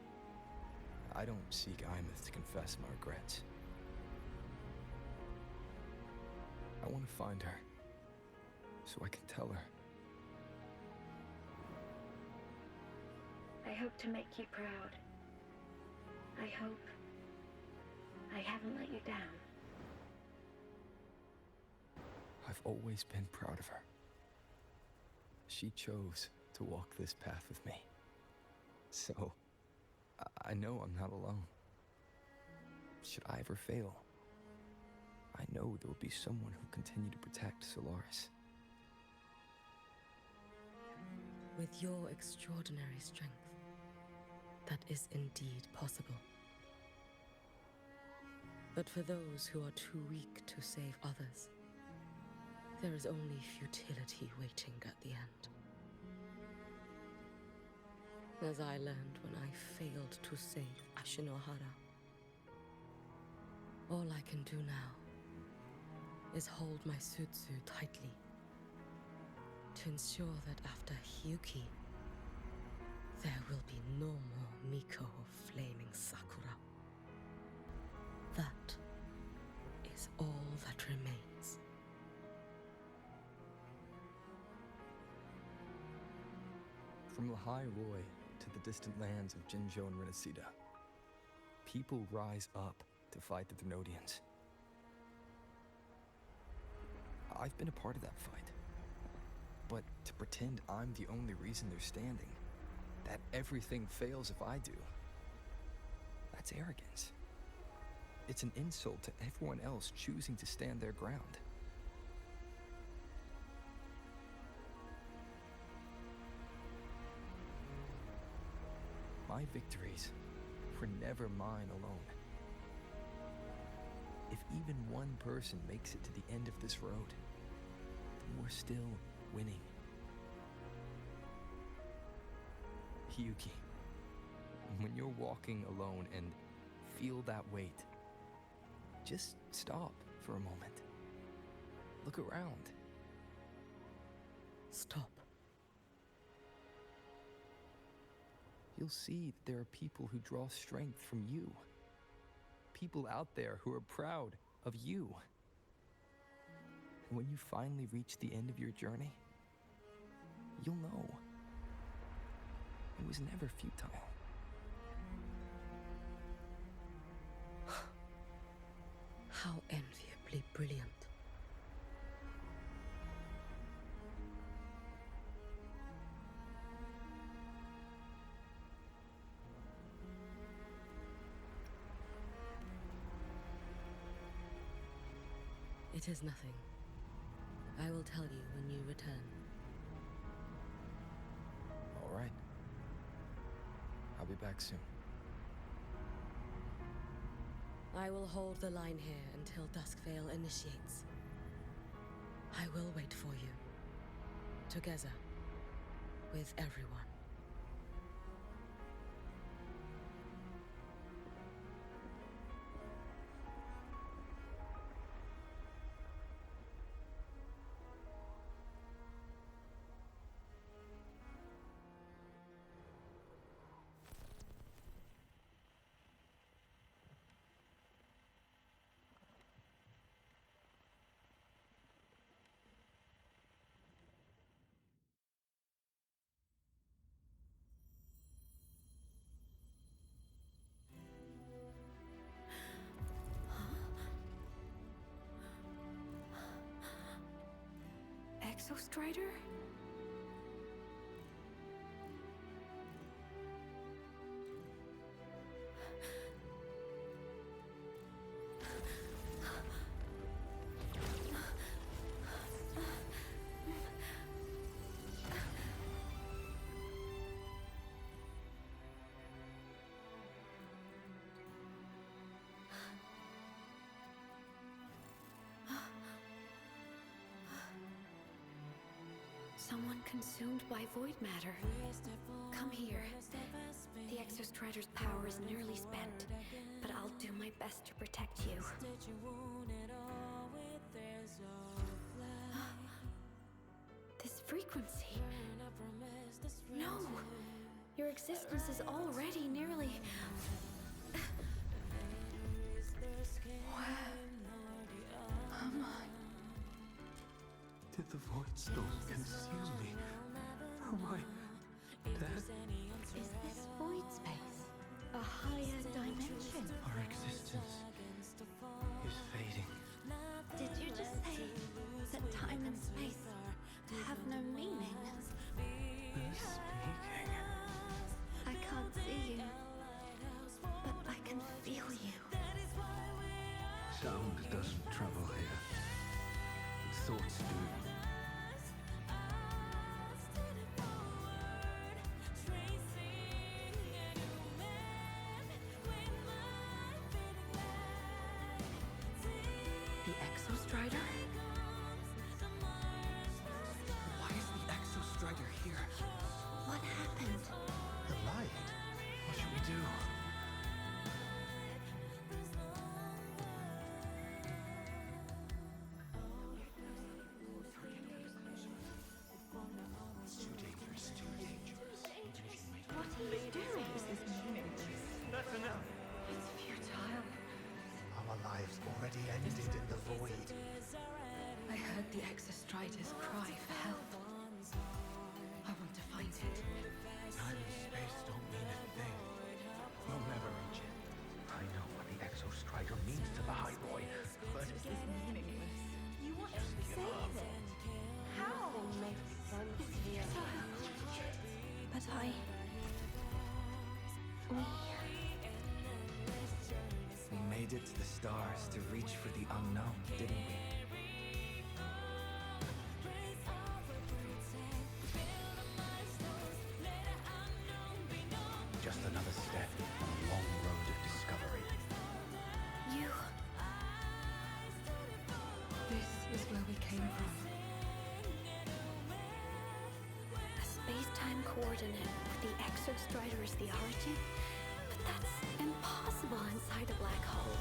I don't seek Imeth to confess my regrets. I want to find her, so I can tell her. I hope to make you proud. I hope I haven't let you down. I've always been proud of her. She chose to walk this path with me. So, I know I'm not alone. Should I ever fail, I know there will be someone who'll continue to protect Solaris. With your extraordinary strength, that is indeed possible. But for those who are too weak to save others, there is only futility waiting at the end. As I learned when I failed to save Ashinohara. All I can do now is hold my Sutsu tightly to ensure that after Hyuki, there will be no more Miko of Flaming Sakura. That is all that remains. From Laha-Roi to the distant lands of Jinzhou and Renacida, people rise up to fight the Thrunodians. I've been a part of that fight. But to pretend I'm the only reason they're standing, that everything fails if I do, that's arrogance. It's an insult to everyone else choosing to stand their ground. My victories were never mine alone. If even one person makes it to the end of this road, then we're still winning. Yuki, when you're walking alone and feel that weight, just stop for a moment. Look around. Stop. You'll see that there are people who draw strength from you. People out there who are proud of you. And when you finally reach the end of your journey, you'll know it was never futile. How enviably brilliant. It is nothing. I will tell you when you return. All right. I'll be back soon. I will hold the line here until Duskvale initiates. I will wait for you. Together. With everyone. Exostrider? Someone consumed by void matter. Come here. The Exostrider's power is nearly spent, but I'll do my best to protect you. This frequency. No! Your existence is already nearly... Where am I? Did the Void Storm consume me? Am I dead? Is this void space a higher dimension? Our existence is fading. Did you just say that time and space have no meaning? Who's speaking? I can't see you, but I can feel you. Sound doesn't travel here. Thoughts do. The Exostrider? Why is the Exostrider here? What happened? The light. What should we do? What are you doing? This is meaningless. That's enough. It's futile. Our lives already ended in the void. I heard the Exostrider's cry for help. I want to find it. Time and space don't mean a thing. You'll never reach it. I know what the Exostrider means to the Laha-Roi, but this is meaningless. You want to save it? How? Makes sense here. But We made it to the stars to reach for the unknown, didn't we? Just another step on a long road of discovery. You... This is where we came from. a space-time coordinate with the Exostrider is the origin? But that's impossible inside a black hole.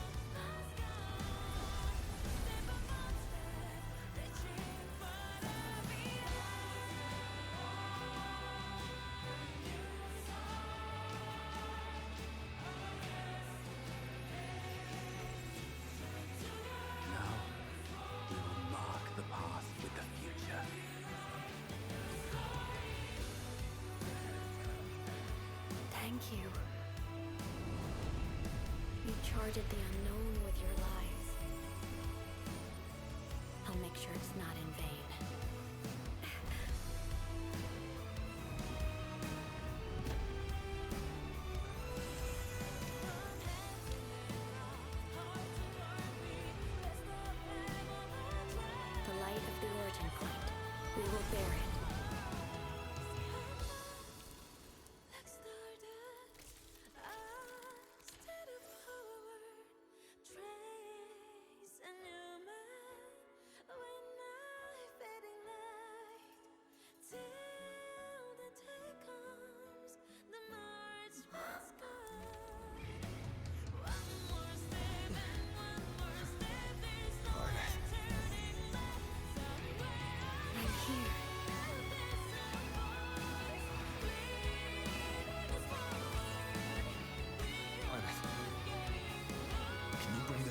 Now, we will mark the path with the future. Thank you. You charted the unknown with your lives. I'll make sure it's not in vain. The light of the origin point. We will bear it.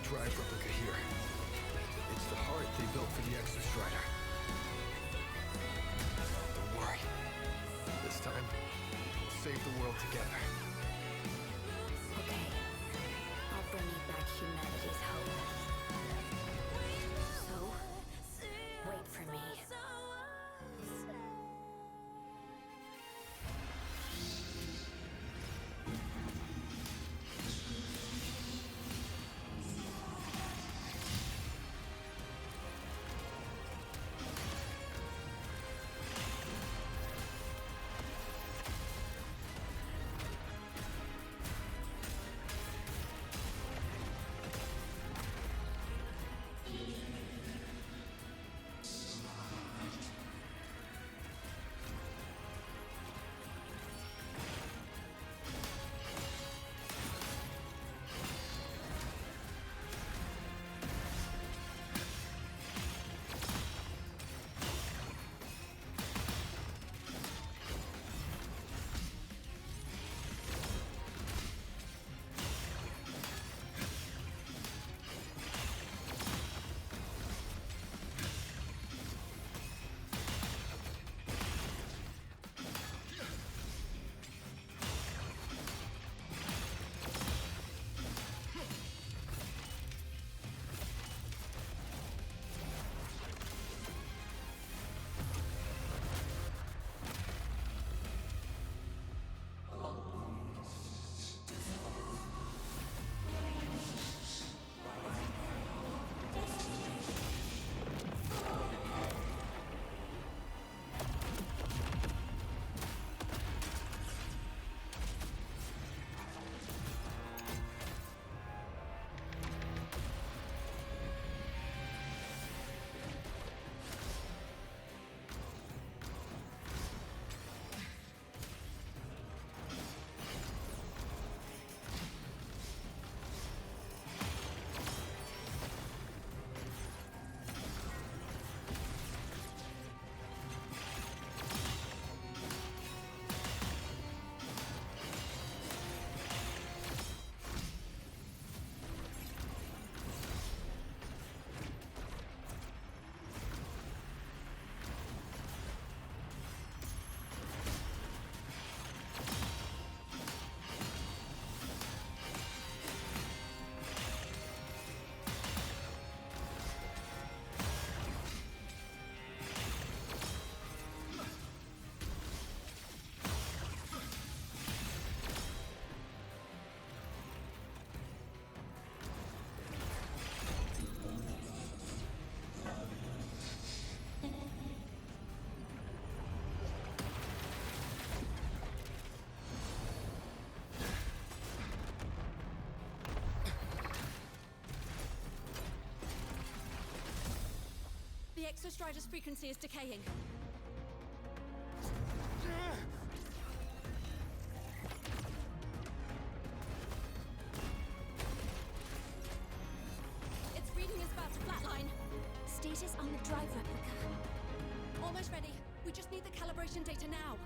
Drive replica here. It's the heart they built for the Exostrider. Don't worry. This time, we'll save the world together. Okay. I'll bring you back humanity's hope. So, wait for me. Exostrider's frequency is decaying. Its reading is about to flatline. Status on the drive replica. Almost ready. We just need the calibration data now.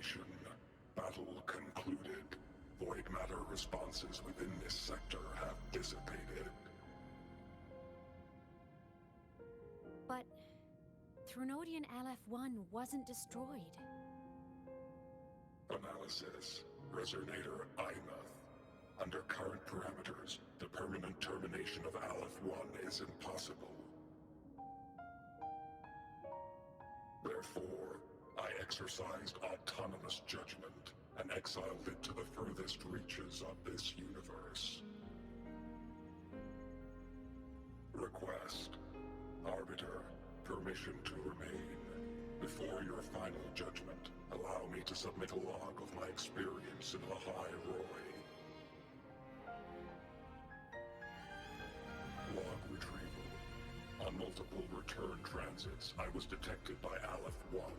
confirmation. Battle concluded. Void matter responses within this sector have dissipated. But Threnodian LF-1 wasn't destroyed. Analysis. Resonator Imuth. Under current parameters, the permanent termination of Aleph-1 is impossible. Therefore, I exercised autonomous judgment and exiled it to the furthest reaches of this universe. Request. Arbiter, permission to remain. Before your final judgment, allow me to submit a log of my experience in Laha-Roi. Log retrieval. On multiple return transits, I was detected by Aleph-1.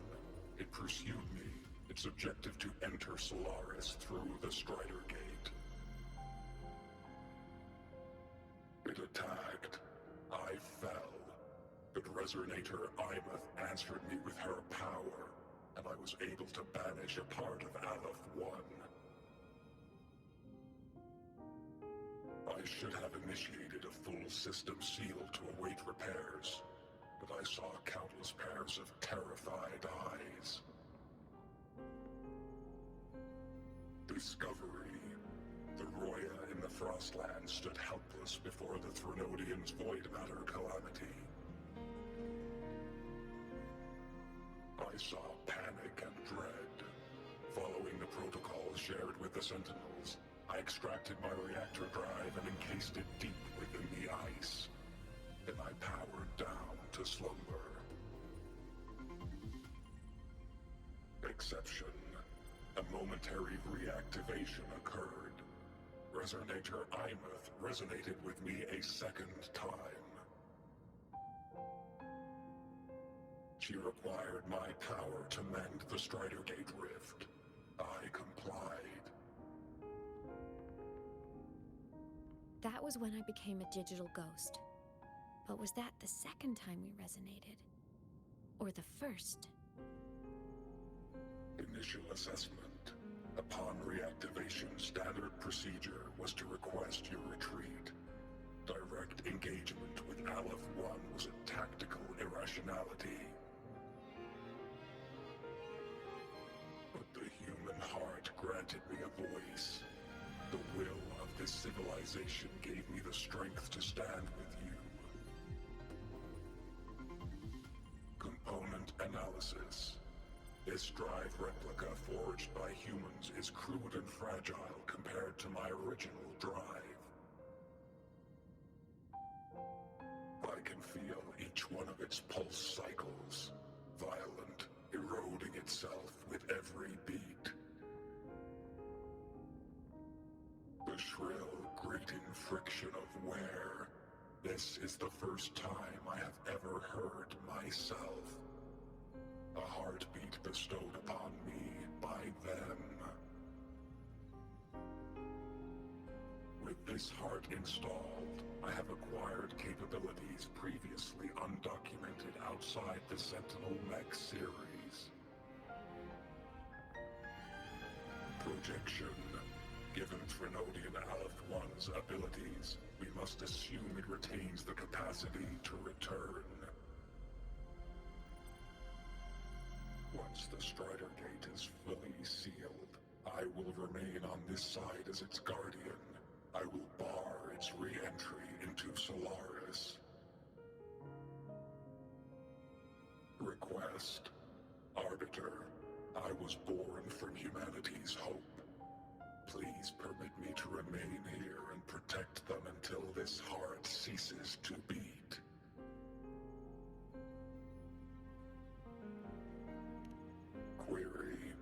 It pursued me, its objective to enter Solaris through the Strider Gate. It attacked. I fell. But Resonator Imuth answered me with her power, and I was able to banish a part of Aleph-1. I should have initiated a full system seal to await repairs, but I saw countless pairs of terrified eyes. Discovery. The Roya in the Frostland stood helpless before the Threnodians' void matter calamity. I saw panic and dread. Following the protocols shared with the Sentinels, I extracted my reactor drive and encased it deep within the ice. Then I powered down to slumber. Exception. A momentary reactivation occurred. Resonator Imuth resonated with me a second time. She required my power to mend the Strider Gate rift. I complied. That was when I became a digital ghost. But was that the second time we resonated? Or the first? Initial assessment. Upon reactivation, standard procedure was to request your retreat. Direct engagement with Aleph-1 was a tactical irrationality. But the human heart granted me a voice. The will of this civilization gave me the strength to stand with you. Component analysis. This drive replica forged by humans is crude and fragile compared to my original drive. I can feel each one of its pulse cycles, violent, eroding itself with every beat. The shrill, grating friction of wear. This is the first time I have ever heard myself. A heartbeat bestowed upon me by them. With this heart installed, I have acquired capabilities previously undocumented outside the Sentinel Mech series. Projection. Given Threnodian Aleph-1's abilities, we must assume it retains the capacity to return. Once the Strider Gate is fully sealed, I will remain on this side as its guardian. I will bar its re-entry into Solaris. Request. Arbiter, I was born from humanity's hope. Please permit me to remain here and protect them until this heart ceases to beat. Query.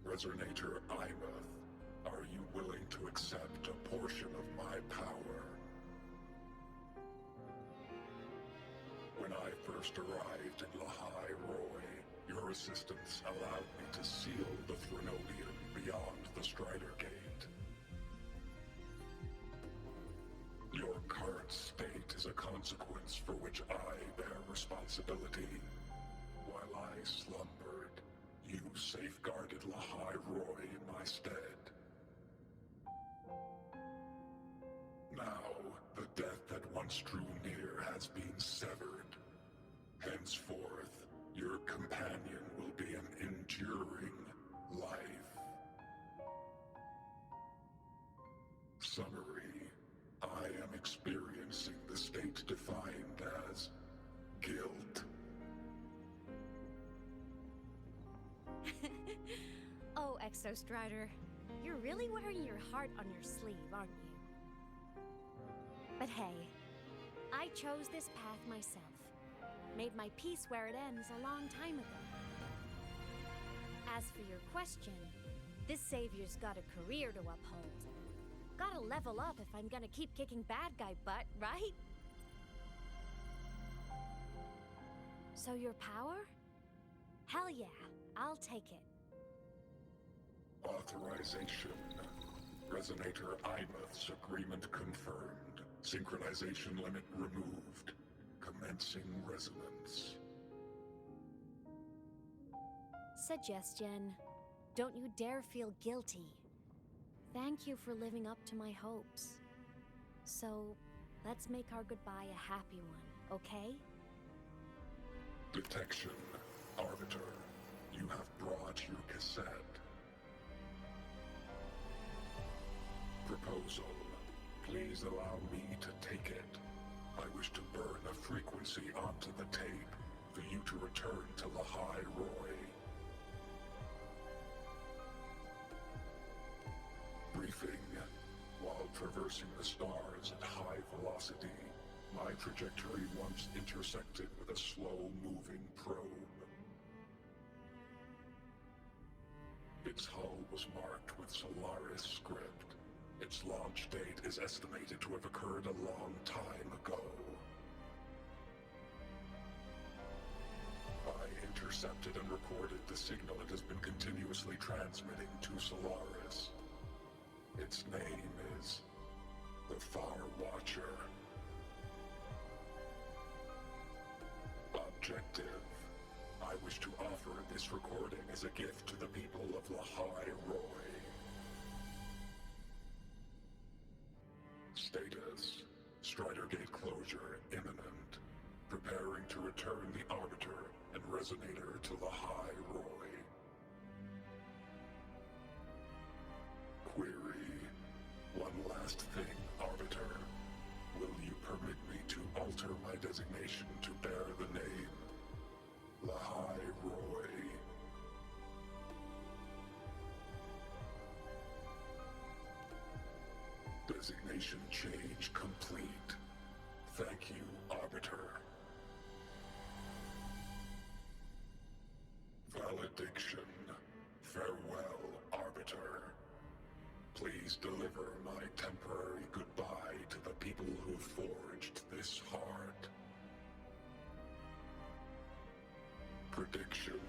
Resonator Imuth, are you willing to accept a portion of my power? When I first arrived in Laha-Roi, your assistance allowed me to seal the Threnodian beyond the Strider Gate. Your current state is a consequence for which I bear responsibility. While I slumbered, you safeguarded Laha-Roi in my stead. Now, the death that once drew near has been severed. Henceforth, your companion will be an enduring life. Summary: I am experiencing the state defined as guilt. Oh, Exostrider, you're really wearing your heart on your sleeve, aren't you? But hey, I chose this path myself. Made my peace where it ends a long time ago. As for your question, this savior's got a career to uphold. Gotta level up if I'm gonna keep kicking bad guy butt, right? So your power? Hell yeah, I'll take it. Authorization. Resonator Imouth's agreement confirmed. Synchronization limit removed. Commencing resonance. Suggestion. Don't you dare feel guilty. Thank you for living up to my hopes. So, let's make our goodbye a happy one, okay? Detection. Arbiter, you have brought your cassette. Proposal. Please allow me to take it. I wish to burn a frequency onto the tape for you to return to Laha-Roi. Briefing. While traversing the stars at high velocity, my trajectory once intersected with a slow-moving probe. Its hull was marked with Solaris script. Its launch date is estimated to have occurred a long time ago. I intercepted and recorded the signal it has been continuously transmitting to Solaris. Its name is the Far Watcher. Objective. I wish to offer this recording as a gift to the people of Laha-Roi. Status. Strider Gate closure imminent. Preparing to return the Arbiter and Resonator to Laha-Roi. Query. One last thing, Arbiter. Will you permit me to alter my designation to bear the name Laha-Roi? Designation change complete. Thank you, Arbiter. Valediction. Farewell, Arbiter. Please deliver my temporary goodbye to the people who forged this heart. Prediction.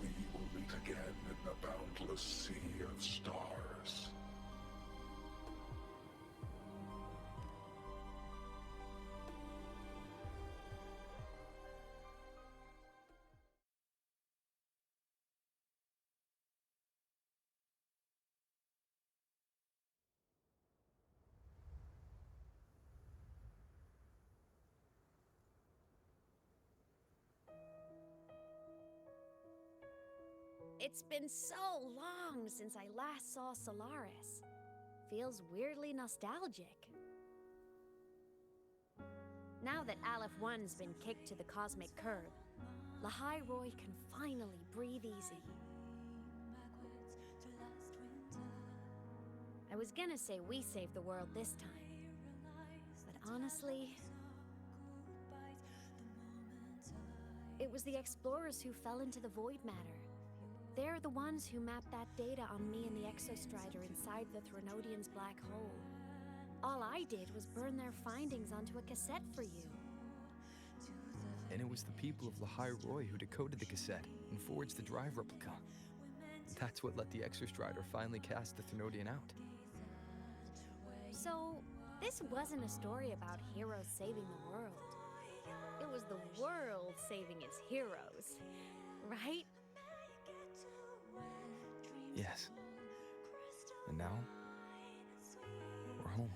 We will meet again in the boundless sea of stars. It's been so long since I last saw Solaris. Feels weirdly nostalgic. Now that Aleph 1's been kicked to the cosmic curb, Laha-Roi can finally breathe easy. I was gonna say we saved the world this time, but honestly, it was the explorers who fell into the void matter. They're the ones who mapped that data on me and the Exostrider inside the Threnodian's black hole. All I did was burn their findings onto a cassette for you. And it was the people of Laha-Roi who decoded the cassette and forged the drive replica. That's what let the Exostrider finally cast the Threnodian out. So, this wasn't a story about heroes saving the world. It was the world saving its heroes, right? has. And now, we're home.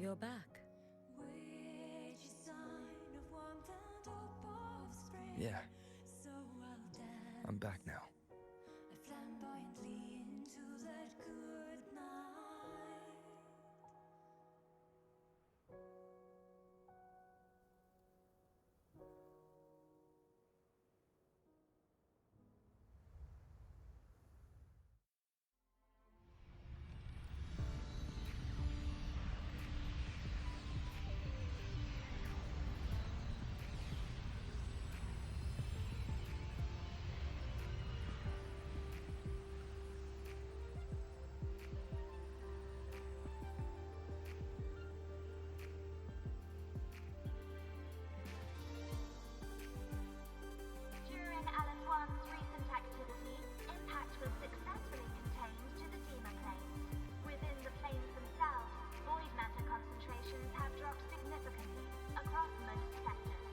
You're back. Yeah. I'm back now. During Alice One's recent activity, impact was successfully contained to the Dema planes. Within the planes themselves, void matter concentrations have dropped significantly across most sectors.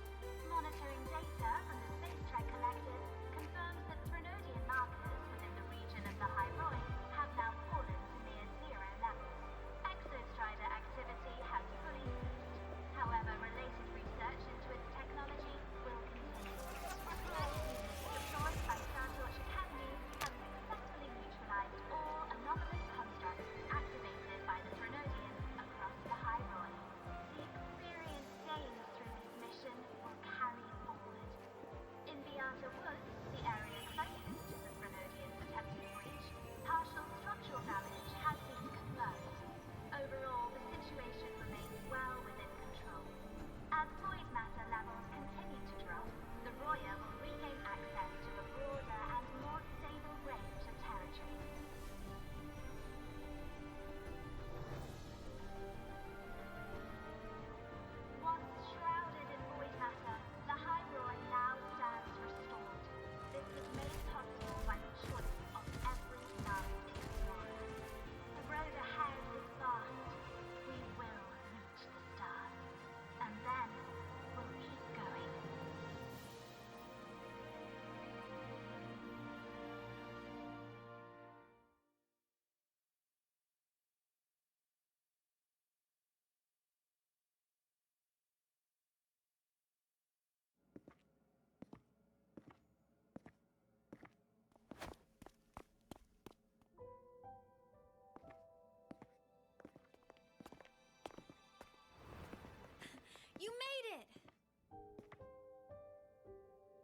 Monitoring data from the Space Trek Collective confirms that Threnodian markers within the region of the Laha-Roi have now fallen to near zero levels. Exostrider activity has fully ceased. However, related research into its technology will continue. Research units deployed by Starlights Academy have successfully neutralized all anomalous constructs activated by the Threnodian across the Laha-Roi. The experience gained through this mission will carry forward. In Beata Woods, the area closest to the Threnodian's attempted breach, partial structural damage has been confirmed. Overall, the situation remains well within control. As void matter levels continue to drop, the Roya will regain access to a broader and more stable range of territory. Once shrouded in void matter, the Laha-Roi now stands restored. This was made possible by the choice of every last explorer. The road ahead is vast. We will reach the stars. And then we'll keep going. You made it!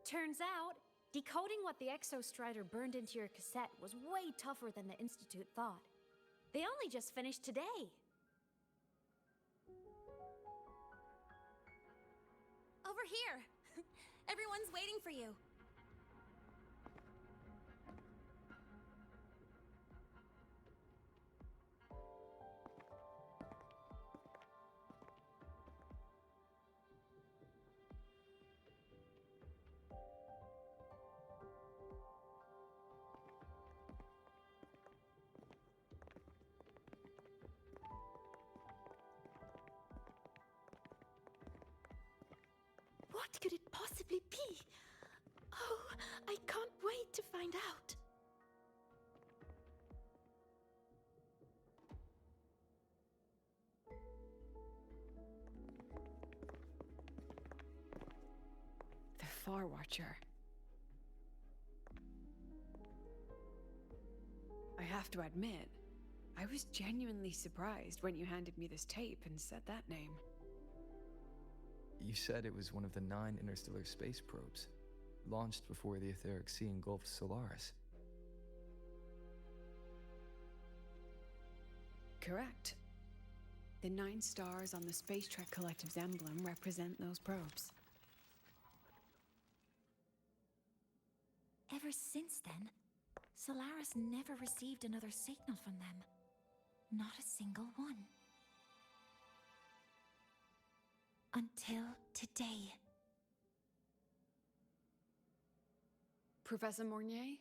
Turns out, decoding what the Exostrider burned into your cassette was way tougher than the Institute thought. They only just finished today. Over here! Everyone's waiting for you. What could it possibly be? Oh, I can't wait to find out. The Far Watcher. I have to admit, I was genuinely surprised when you handed me this tape and said that name. You said it was one of the 9 interstellar space probes, launched before the etheric sea engulfed Solaris. Correct. The 9 stars on the Space Trek Collective's emblem represent those probes. Ever since then, Solaris never received another signal from them. Not a single one. Until today. Professor Mornier,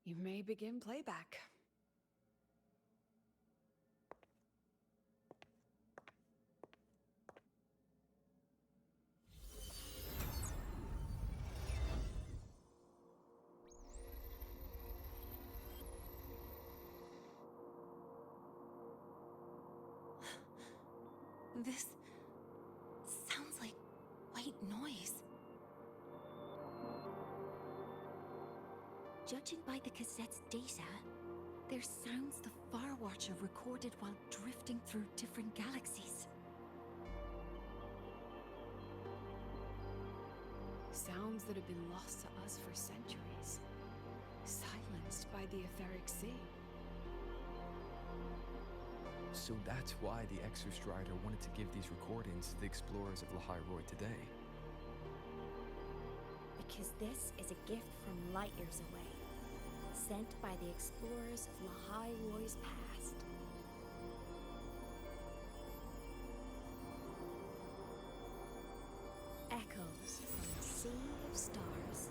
you may begin playback. This sounds like white noise. Judging by the cassette's data, they're sounds the Far Watcher recorded while drifting through different galaxies. Sounds that have been lost to us for centuries. Silenced by the etheric sea. So that's why the Exostrider wanted to give these recordings to the explorers of Laha-Roi today. Because this is a gift from light years away, sent by the explorers of Laha-Roi's past. Echoes from the sea of stars.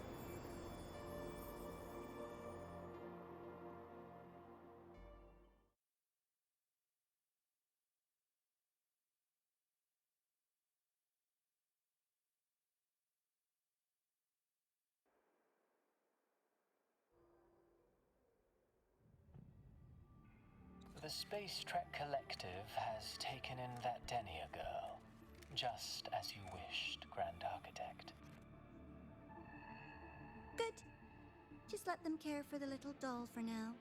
The Space Trek Collective has taken in that Denia girl, just as you wished, Grand Architect. Good. Just let them care for the little doll for now.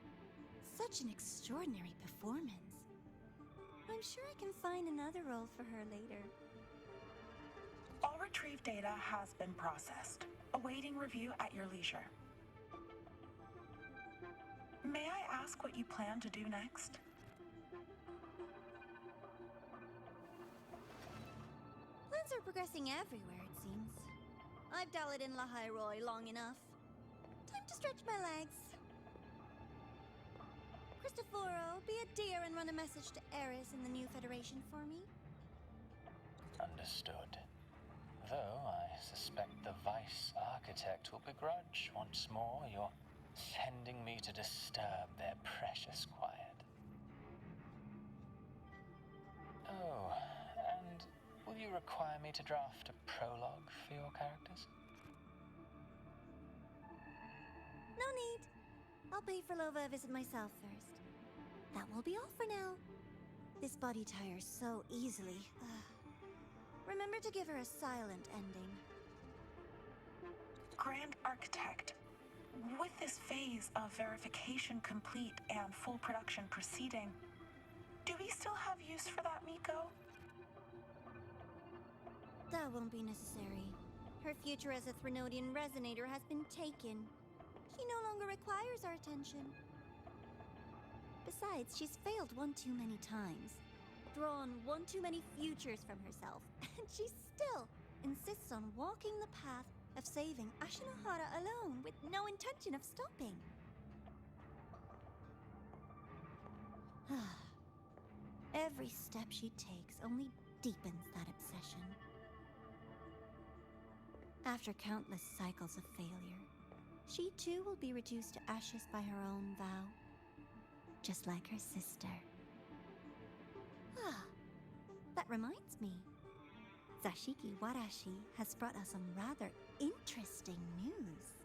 Such an extraordinary performance. I'm sure I can find another role for her later. All retrieved data has been processed, awaiting review at your leisure. May I ask what you plan to do next? Plans are progressing everywhere, it seems. I've dallied in Laha-Roi long enough. Time to stretch my legs. Cristoforo, be a dear and run a message to Eris in the new Federation for me. Understood. Though I suspect the Vice Architect will begrudge once more your sending me to disturb their precious quiet. Oh, and will you require me to draft a prologue for your characters? No need. I'll pay for Lova a visit myself first. That will be all for now. This body tires so easily. Remember to give her a silent ending. Grand Architect, with this phase of verification complete and full production proceeding, do we still have use for that Miko? That won't be necessary. Her future as a Threnodian resonator has been taken. She no longer requires our attention. Besides, she's failed one too many times. Drawn one too many futures from herself. And she still insists on walking the path of saving Ashinohara alone with no intention of stopping. Every step she takes only deepens that obsession. After countless cycles of failure, she too will be reduced to ashes by her own vow. Just like her sister. That reminds me. Zashiki Warashi has brought us some rather interesting news.